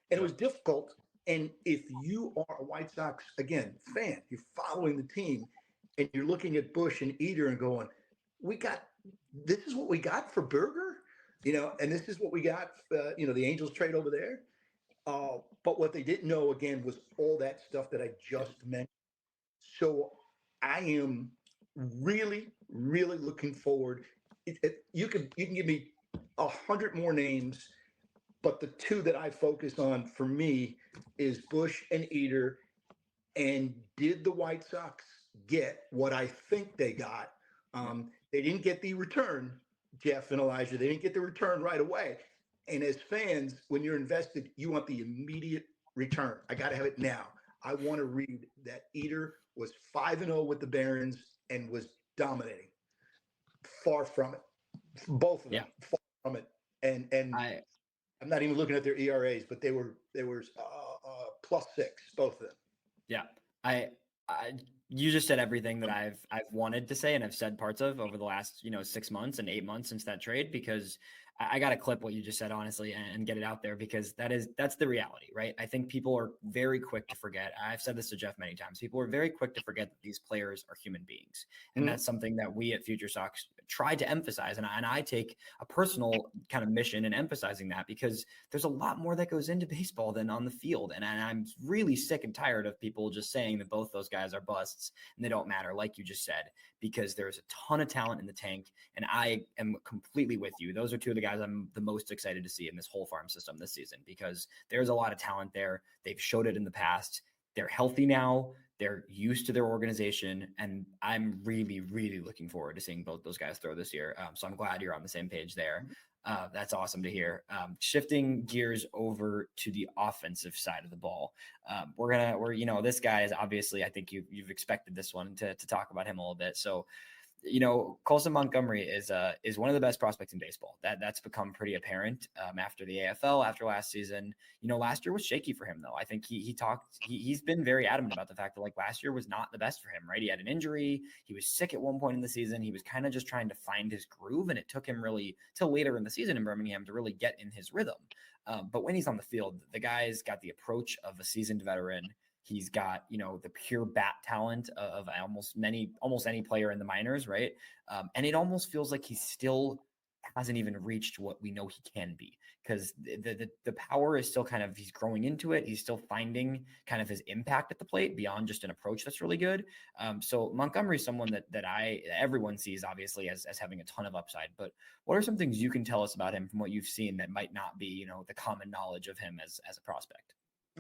And it was difficult. And if you are a White Sox, again, fan, you're following the team, and you're looking at Bush and Eder and going, this is what we got for Berger, and this is what we got, the Angels trade over there. But what they didn't know, again, was all that stuff that I just mentioned. So I am really, really looking forward. You can give me 100 more names, but the two that I focus on for me is Bush and Eder. And did the White Sox get what I think they got? They didn't get the return, Jeff and Elijah. They didn't get the return right away. And as fans, when you're invested, you want the immediate return. I got to have it now. I want to read that Eder was 5-0 with the Barons and was dominating. Far from it. Both of them, far from it. And I'm not even looking at their ERAs, but they were +6, both of them. Yeah, you just said everything that I've wanted to say and I've said parts of over the last 6 months and 8 months since that trade, because I got to clip what you just said, honestly, and get it out there, because that's the reality, right? I think people are very quick to forget. I've said this to Jeff many times. People are very quick to forget that these players are human beings. And that's something that we at FutureSox try to emphasize. And I take a personal kind of mission in emphasizing that, because there's a lot more that goes into baseball than on the field. And I'm really sick and tired of people just saying that both those guys are busts and they don't matter, like you just said, because there's a ton of talent in the tank. And I am completely with you. Those are two of the guys I'm the most excited to see in this whole farm system this season, because there's a lot of talent there. They've showed it in the past. They're healthy now. They're used to their organization. And I'm really, really looking forward to seeing both those guys throw this year. So I'm glad you're on the same page there. That's awesome to hear. Shifting gears over to the offensive side of the ball. This guy is obviously, I think you've expected this one to talk about him a little bit. So, Colson Montgomery is one of the best prospects in baseball. That's become pretty apparent after the AFL, after last season. Last year was shaky for him, though. I think he's been very adamant about the fact that last year was not the best for him, right? He had an injury. He was sick at one point in the season. He was kind of just trying to find his groove, and it took him really till later in the season in Birmingham to really get in his rhythm. But when he's on the field, the guy's got the approach of a seasoned veteran. He's got, the pure bat talent of almost any player in the minors, right? And it almost feels like he still hasn't even reached what we know he can be, because the power is still kind of, he's growing into it. He's still finding kind of his impact at the plate beyond just an approach that's really good. So Montgomery is someone that everyone sees obviously as having a ton of upside. But what are some things you can tell us about him from what you've seen that might not be, the common knowledge of him as a prospect?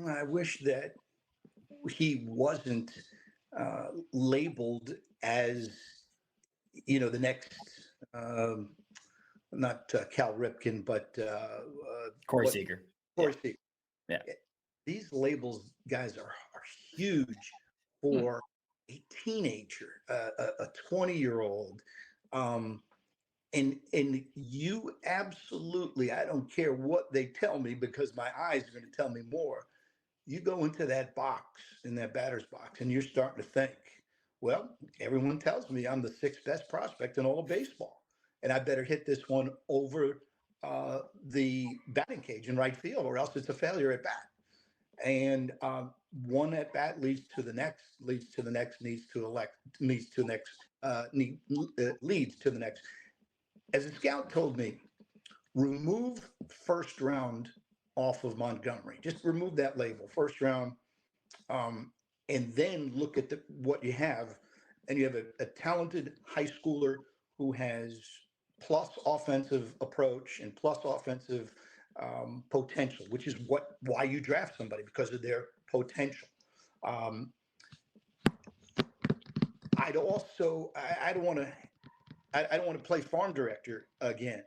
I wish that he wasn't labeled as, the next, not Cal Ripken, but Corey Seager. Corey Seager. Yeah. These labels, guys, are huge for a teenager, a 20-year-old. And you absolutely, I don't care what they tell me because my eyes are going to tell me more. You go into that box, in that batter's box, and you're starting to think, well, everyone tells me I'm the sixth best prospect in all of baseball, and I better hit this one over the batting cage in right field, or else it's a failure at bat. And one at bat leads to the next, leads to the next, leads to the next. As a scout told me, remove first round off of Montgomery. Just remove that label, first round, and then look at what you have. And you have a talented high schooler who has plus offensive approach and plus offensive potential, which is why you draft somebody, because of their potential. I don't want to play farm director again.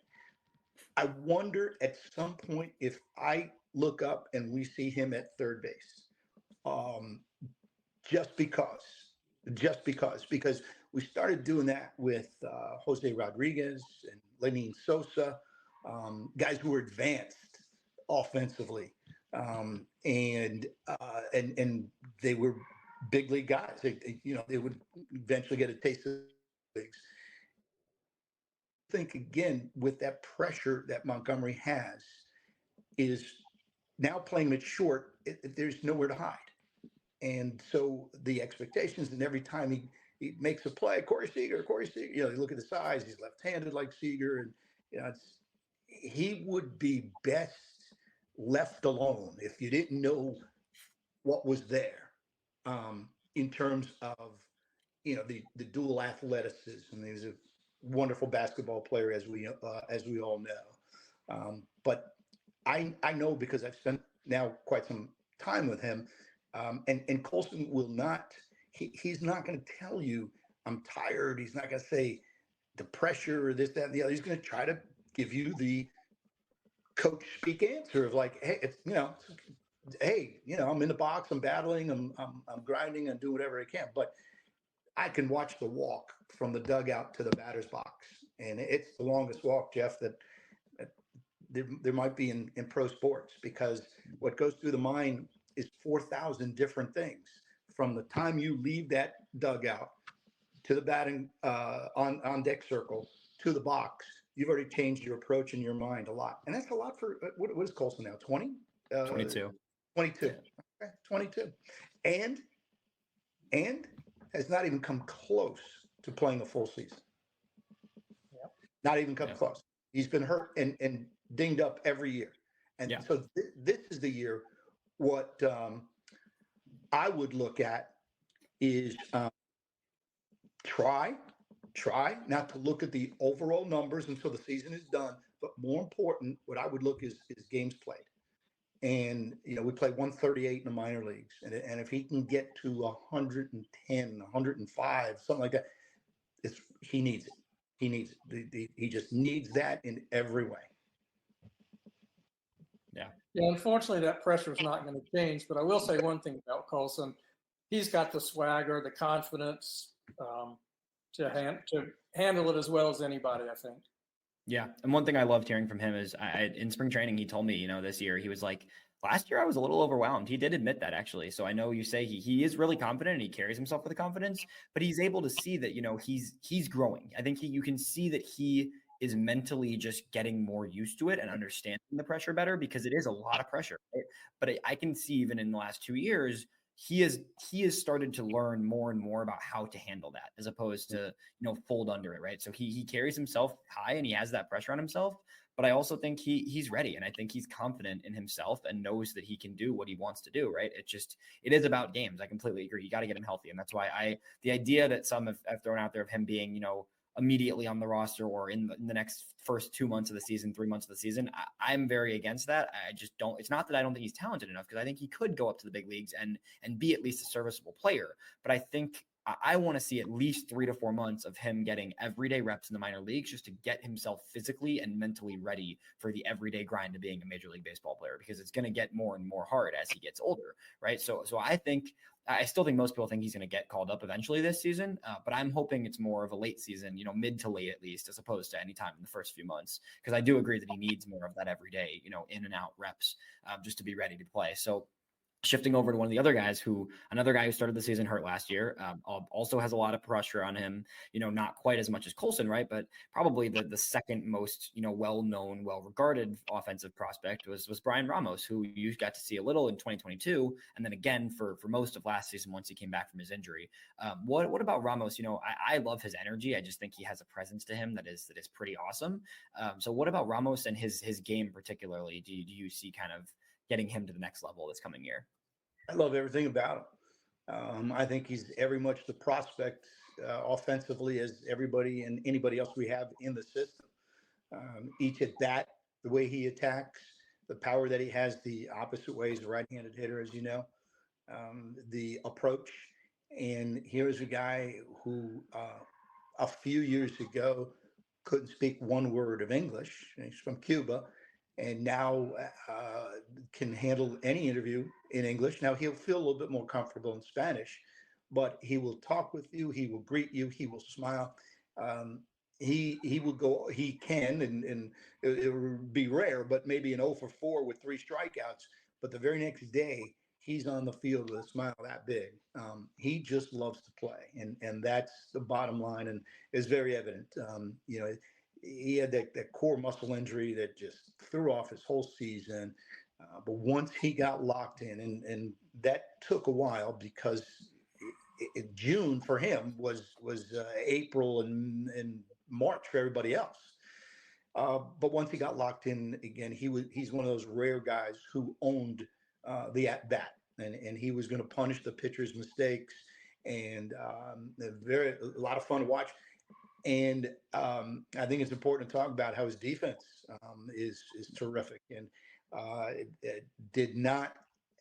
I wonder at some point if I look up and we see him at third base, just because we started doing that with Jose Rodriguez and Lenin Sosa, guys who were advanced offensively, and they were big league guys. They would eventually get a taste of the leagues. I think again with that pressure that Montgomery has, is now playing it short. There's nowhere to hide, and so the expectations. And every time he makes a play, Corey Seager. You look at the size. He's left-handed like Seager, and he would be best left alone if you didn't know what was there, in terms of the dual athleticism. He's a wonderful basketball player, as we all know. But I know, because I've spent now quite some time with him, and Colson will not. He's not going to tell you I'm tired. He's not going to say the pressure or this, that, and the other. He's going to try to give you the coach speak answer of like, hey, I'm in the box, I'm battling, I'm grinding, and doing whatever I can. But I can watch the walk from the dugout to the batter's box, and it's the longest walk, Jeff, that there might be in pro sports, because what goes through the mind is 4,000 different things from the time you leave that dugout to the batting on deck circle to the box. You've already changed your approach in your mind a lot, and that's a lot for what is Colson now? 20, 22, 22, okay, 22, and has not even come close to playing a full season. Yep. Not even come close. He's been hurt and dinged up every year. And so this is the year. What I would look at is try not to look at the overall numbers until the season is done. But more important, what I would look is games played. And, we play 138 in the minor leagues. And if he can get to 110, 105, something like that, he needs it. He needs it. He just needs that in every way. Yeah, unfortunately, that pressure is not going to change. But I will say one thing about Colson. He's got the swagger, the confidence to handle it as well as anybody, I think. Yeah. And one thing I loved hearing from him is in spring training, he told me, this year, he was like, last year I was a little overwhelmed. He did admit that, actually. So I know you say he is really confident and he carries himself with confidence, but he's able to see that, he's growing. I think you can see that he is mentally just getting more used to it and understanding the pressure better, because it is a lot of pressure. Right? But I can see even in the last 2 years, he has started to learn more and more about how to handle that, as opposed to, fold under it. Right. So he carries himself high and he has that pressure on himself, but I also think he's ready. And I think he's confident in himself and knows that he can do what he wants to do. Right. It is about games. I completely agree. You got to get him healthy. And that's why the idea that some have thrown out there of him being, immediately on the roster or in the next first 2 months of the season, 3 months of the season. I'm very against that. I just don't. It's not that I don't think he's talented enough, because I think he could go up to the big leagues and be at least a serviceable player. But I think I want to see at least 3 to 4 months of him getting everyday reps in the minor leagues, just to get himself physically and mentally ready for the everyday grind of being a Major League Baseball player, because it's going to get more and more hard as he gets older, right? So I still think most people think he's going to get called up eventually this season, but I'm hoping it's more of a late season, mid to late at least, as opposed to any time in the first few months, because I do agree that he needs more of that everyday, in and out reps, just to be ready to play. So shifting over to another guy who started the season hurt last year, also has a lot of pressure on him, not quite as much as Colson, right? But probably the second most, well-known, well-regarded offensive prospect was Brian Ramos, who you got to see a little in 2022. And then again, for most of last season, once he came back from his injury. What about Ramos? I love his energy. I just think he has a presence to him that is pretty awesome. So what about Ramos and his game particularly? Do you see kind of getting him to the next level this coming year? I love everything about him. I think he's every much the prospect offensively as everybody and anybody else we have in the system. Each at that, the way he attacks, the power that he has, the opposite way, he's a right-handed hitter, as you know, the approach. And here's a guy who a few years ago couldn't speak one word of English. He's from Cuba, and now can handle any interview in English. Now he'll feel a little bit more comfortable in Spanish, but he will talk with you. He will greet you. He will smile. He will go. He can, and it would be rare, but maybe an 0 for 4 with 3 strikeouts. But the very next day, he's on the field with a smile that big. He just loves to play, and that's the bottom line, and is very evident. He had that core muscle injury that just threw off his whole season. But once he got locked in, and that took a while, because June for him was April and March for everybody else. But once he got locked in again, he's one of those rare guys who owned the at bat, and he was going to punish the pitcher's mistakes, and a lot of fun to watch. And I think it's important to talk about how his defense is terrific, and it did not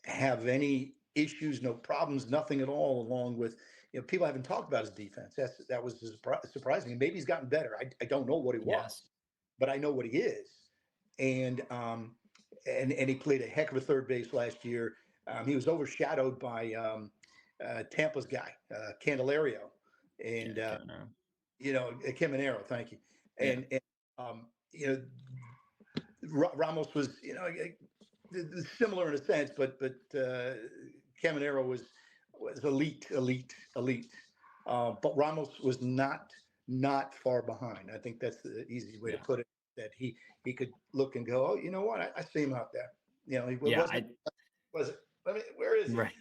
have any issues, no problems, nothing at all. Along with, people haven't talked about his defense. That was surprising. And maybe he's gotten better. I don't know what he was, but I know what he is. And he played a heck of a third base last year. He was overshadowed by Tampa's guy, Candelario, and. Caminero, thank you. And Ramos was, similar in a sense, but Caminero was elite. But Ramos was not far behind. I think that's the easy way to put it, that he could look and go, oh, you know what? I see him out there. Where is he? Right.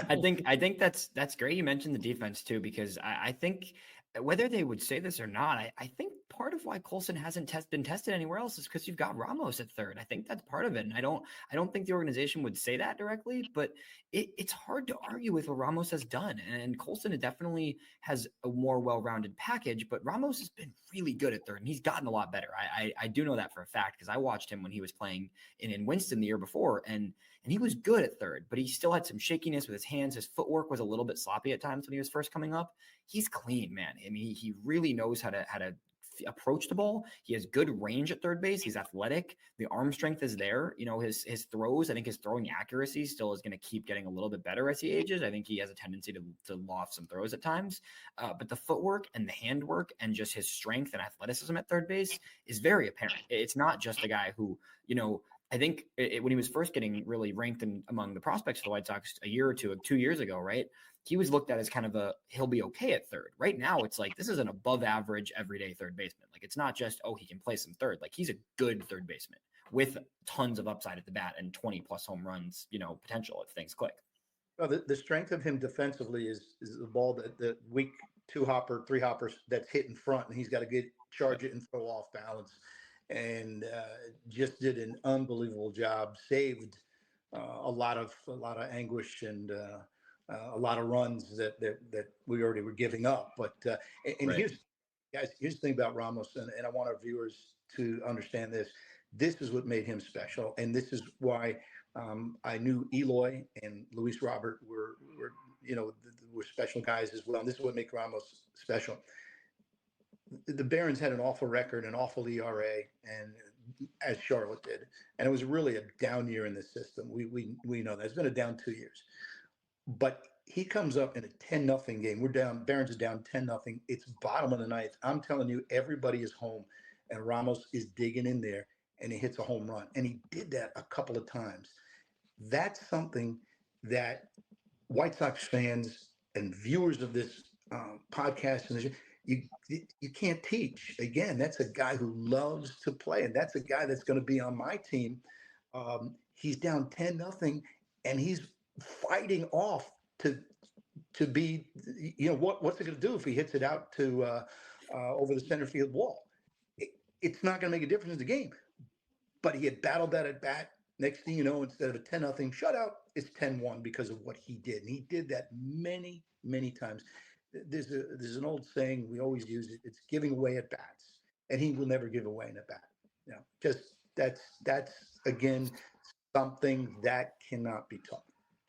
I think that's great. You mentioned the defense too, because I think whether they would say this or not, I think part of why Colson hasn't been tested anywhere else is because you've got Ramos at third. I think that's part of it. And I don't think the organization would say that directly, but it's hard to argue with what Ramos has done. And Colson definitely has a more well-rounded package, but Ramos has been really good at third, and he's gotten a lot better. I do know that for a fact, because I watched him when he was playing in Winston the year before, and he was good at third, but he still had some shakiness with his hands. His footwork was a little bit sloppy at times when he was first coming up. He's clean, man. I mean, he really knows how to approach the ball. He has good range at third base. He's athletic. The arm strength is there. His throws, I think his throwing accuracy still is going to keep getting a little bit better as he ages. I think he has a tendency to loft some throws at times. But the footwork and the handwork and just his strength and athleticism at third base is very apparent. It's not just a guy who, I think when he was first getting really ranked among the prospects for the White Sox a year or 2 years ago, right? He was looked at as kind of he'll be okay at third. Right now, it's like, this is an above average everyday third baseman. Like, it's not just, he can play some third. Like, he's a good third baseman with tons of upside at the bat and 20 plus home runs, potential if things click. Well, the strength of him defensively is the ball, the weak 2-hopper, 3-hoppers that's hit in front, and he's got to charge it and throw off balance. And just did an unbelievable job. Saved a lot of anguish and a lot of runs that we already were giving up. But right. Guys, here's the thing about Ramos, and I want our viewers to understand this. This is what made him special, and this is why I knew Eloy and Luis Robert were were special guys as well. And this is what made Ramos special. The Barons had an awful record, an awful ERA, and as Charlotte did, and it was really a down year in the system. We know that it's been a down 2 years, but he comes up in a 10-0 game. We're down. Barons is down 10-0. It's bottom of the ninth. I'm telling you, everybody is home, and Ramos is digging in there, and he hits a home run, and he did that a couple of times. That's something that White Sox fans and viewers of this podcast and you can't teach. Again, that's a guy who loves to play, and that's a guy that's going to be on my team. He's down 10-0, and he's fighting off to be. What's it going to do if he hits it out to over the center field wall? It's not going to make a difference in the game. But he had battled that at bat. Next thing you know, instead of a 10-0 shutout, it's 10-1 because of what he did. And he did that many, many times. There's an old saying we always use it. It's giving away at bats, and he will never give away an at bat. Just that's again something that cannot be taught.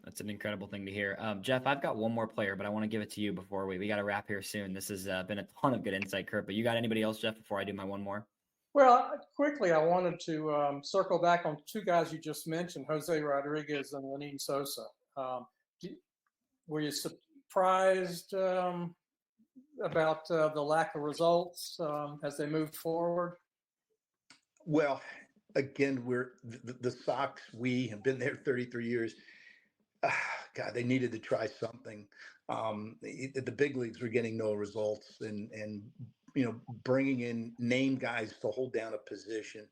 That's an incredible thing to hear. Jeff, I've got one more player, but I want to give it to you before we got to wrap here soon. This has been a ton of good insight, Curt. But you got anybody else, Jeff, before I do my one more? Well, quickly, I wanted to circle back on two guys you just mentioned, Jose Rodriguez and Lenyn Sosa. Were you surprised about the lack of results as they moved forward? Well, again, we're the Sox. We have been there 33 years. God, they needed to try something. The big leagues were getting no results, and bringing in name guys to hold down a position.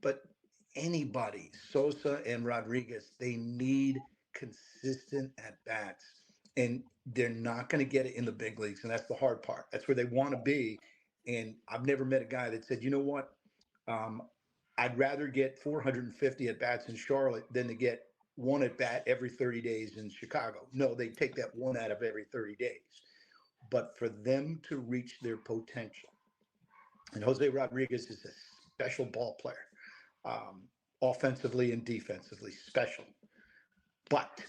But anybody, Sosa and Rodriguez, they need consistent at bats, and they're not going to get it in the big leagues, and that's the hard part. That's where they want to be. And I've never met a guy that said, you know what, I'd rather get 450 at bats in Charlotte than to get one at bat every 30 days in Chicago. No, they take that one out of every 30 days. But for them to reach their potential, and Jose Rodriguez is a special ball player, offensively and defensively, special. But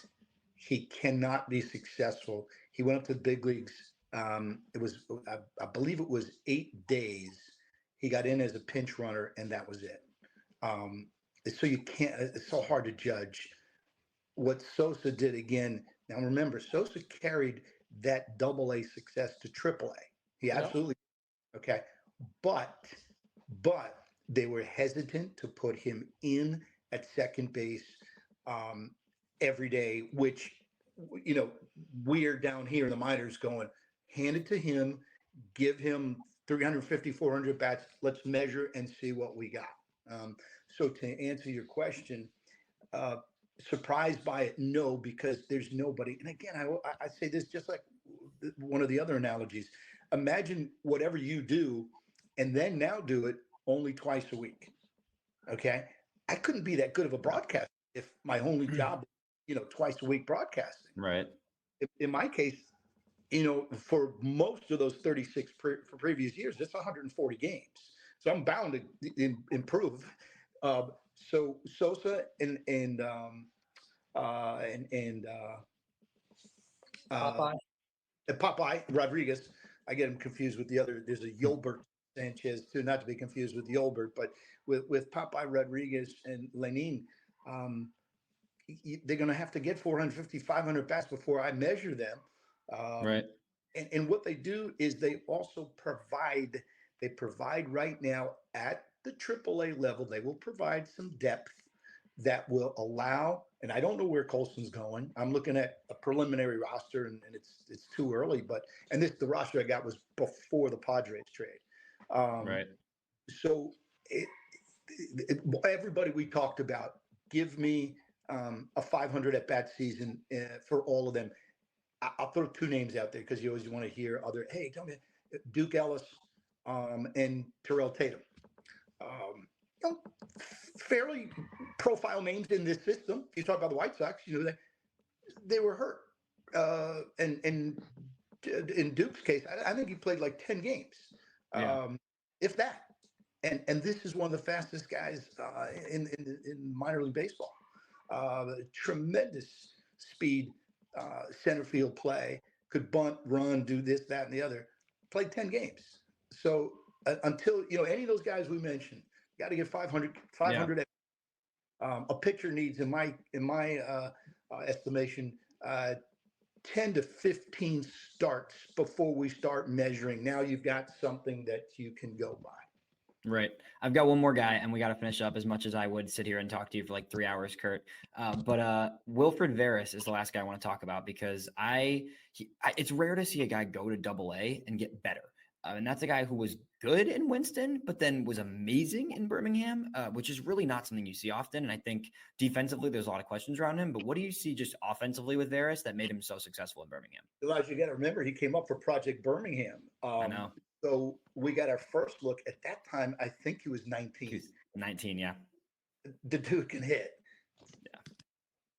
he cannot be successful. He went up to the big leagues. It was, I believe it was 8 days. He got in as a pinch runner, and that was it. So you can't, it's so hard to judge what Sosa did again. Now remember, Sosa carried that AA success to AAA. He absolutely, okay. But they were hesitant to put him in at second base every day, which, we're down here in the minors going, hand it to him, give him 350, 400 bats. Let's measure and see what we got. So to answer your question, surprised by it? No, because there's nobody. And again, I say this just like one of the other analogies. Imagine whatever you do and then now do it only twice a week. Okay. I couldn't be that good of a broadcaster if my only job, twice a week broadcasting. Right. In my case, for most of those 36 for previous years, it's 140 games. So I'm bound to improve. So Sosa and Popeye Rodriguez, I get him confused with the other. There's a Yolbert Sanchez too, not to be confused with Yolbert, but with Popeye Rodriguez and Lenyn, they're going to have to get 450, 500 bats before I measure them. Right. And what they do is they also provide. They provide right now at the AAA level. They will provide some depth that will allow, and I don't know where Colson's going. I'm looking at a preliminary roster, and it's too early. And the roster I got was before the Padres trade. Right. So everybody we talked about, give me a 500 at bat season for all of them. I'll throw two names out there because you always want to hear other. Hey, tell me, Duke Ellis and Terrell Tatum. Fairly profile names in this system. You talk about the White Sox, they were hurt, and in Duke's case, I think he played like 10 games, if that. And this is one of the fastest guys in minor league baseball. Tremendous speed, center field play, could bunt, run, do this, that, and the other. Played 10 games. So until, any of those guys we mentioned, got to get 500. A pitcher needs, in my estimation, 10 to 15 starts before we start measuring. Now you've got something that you can go by. Right. I've got one more guy, and we got to finish up, as much as I would sit here and talk to you for like 3 hours, Curt. But Wilfred Veras is the last guy I want to talk about, because it's rare to see a guy go to Double-A and get better. And that's a guy who was good in Winston, but then was amazing in Birmingham, which is really not something you see often. And I think defensively, there's a lot of questions around him. But what do you see just offensively with Veras that made him so successful in Birmingham? Elijah, you got to remember, he came up for Project Birmingham. I know. So we got our first look. At that time, I think he was 19. He was 19, yeah. The dude can hit. Yeah.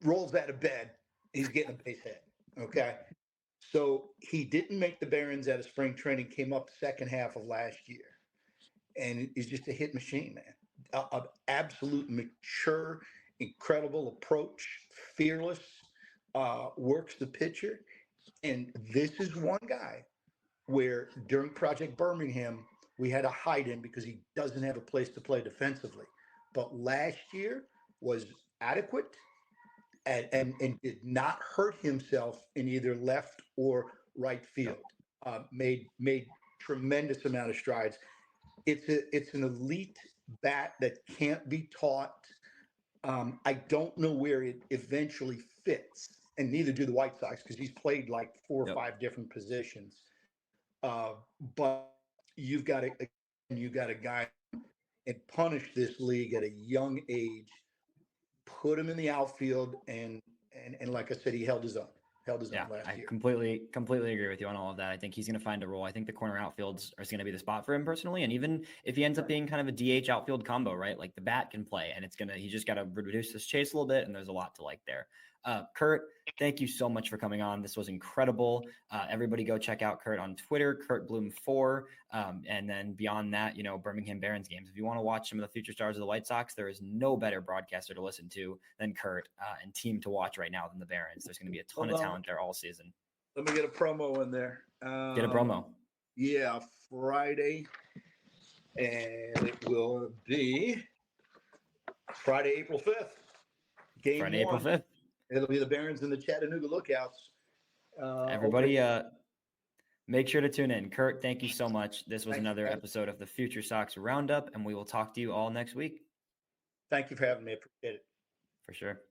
Rolls out of bed. He's getting a base hit. Okay. So he didn't make the Barons out of spring training, came up second half of last year. And he's just a hit machine, man. An absolute mature, incredible approach, fearless, works the pitcher. And this is one guy where during Project Birmingham, we had to hide him because he doesn't have a place to play defensively. But last year was adequate and did not hurt himself in either left or right field. Made tremendous amount of strides. It's an elite bat that can't be taught. I don't know where it eventually fits, and neither do the White Sox, because he's played like 4 or 5 different positions. But you've got a guy and punish this league at a young age, put him in the outfield, and like I said, he held his own. Last year. I completely agree with you on all of that. I think he's going to find a role. I think the corner outfields are going to be the spot for him personally. And even if he ends up being kind of a DH outfield combo, right? Like the bat can play, and he just got to reduce his chase a little bit. And there's a lot to like there. Curt, thank you so much for coming on. This was incredible. Everybody go check out Curt on Twitter, Curt Bloom 4. And then beyond that, Birmingham Barons games. If you want to watch some of the future stars of the White Sox, there is no better broadcaster to listen to than Curt, and team to watch right now than the Barons. There's going to be a ton of talent there all season. Let me get a promo in there. Get a promo. Yeah, Friday. And it will be Friday, April 5th. Game Friday, 1. April 5th. It'll be the Barons and the Chattanooga Lookouts. Everybody, make sure to tune in. Curt, thank you so much. This was another episode of the FutureSox RoundUp, and we will talk to you all next week. Thank you for having me. I appreciate it. For sure.